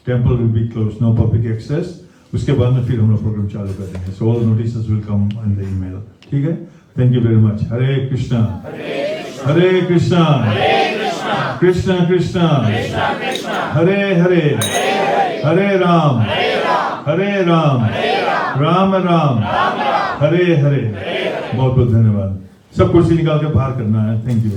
Temple will be close, no public access. उसके बाद में फिर हम लोग प्रोग्राम चालू कर देंगे. So all notices will come in the email. ठीक है. Thank you very much. Hare Krishna Hare Krishna Krishna Krishna Hare Hare Hare Ram Ram Ram Hare Hare. बहुत बहुत धन्यवाद. सब कुर्सी निकाल के बाहर करना है. Thank you.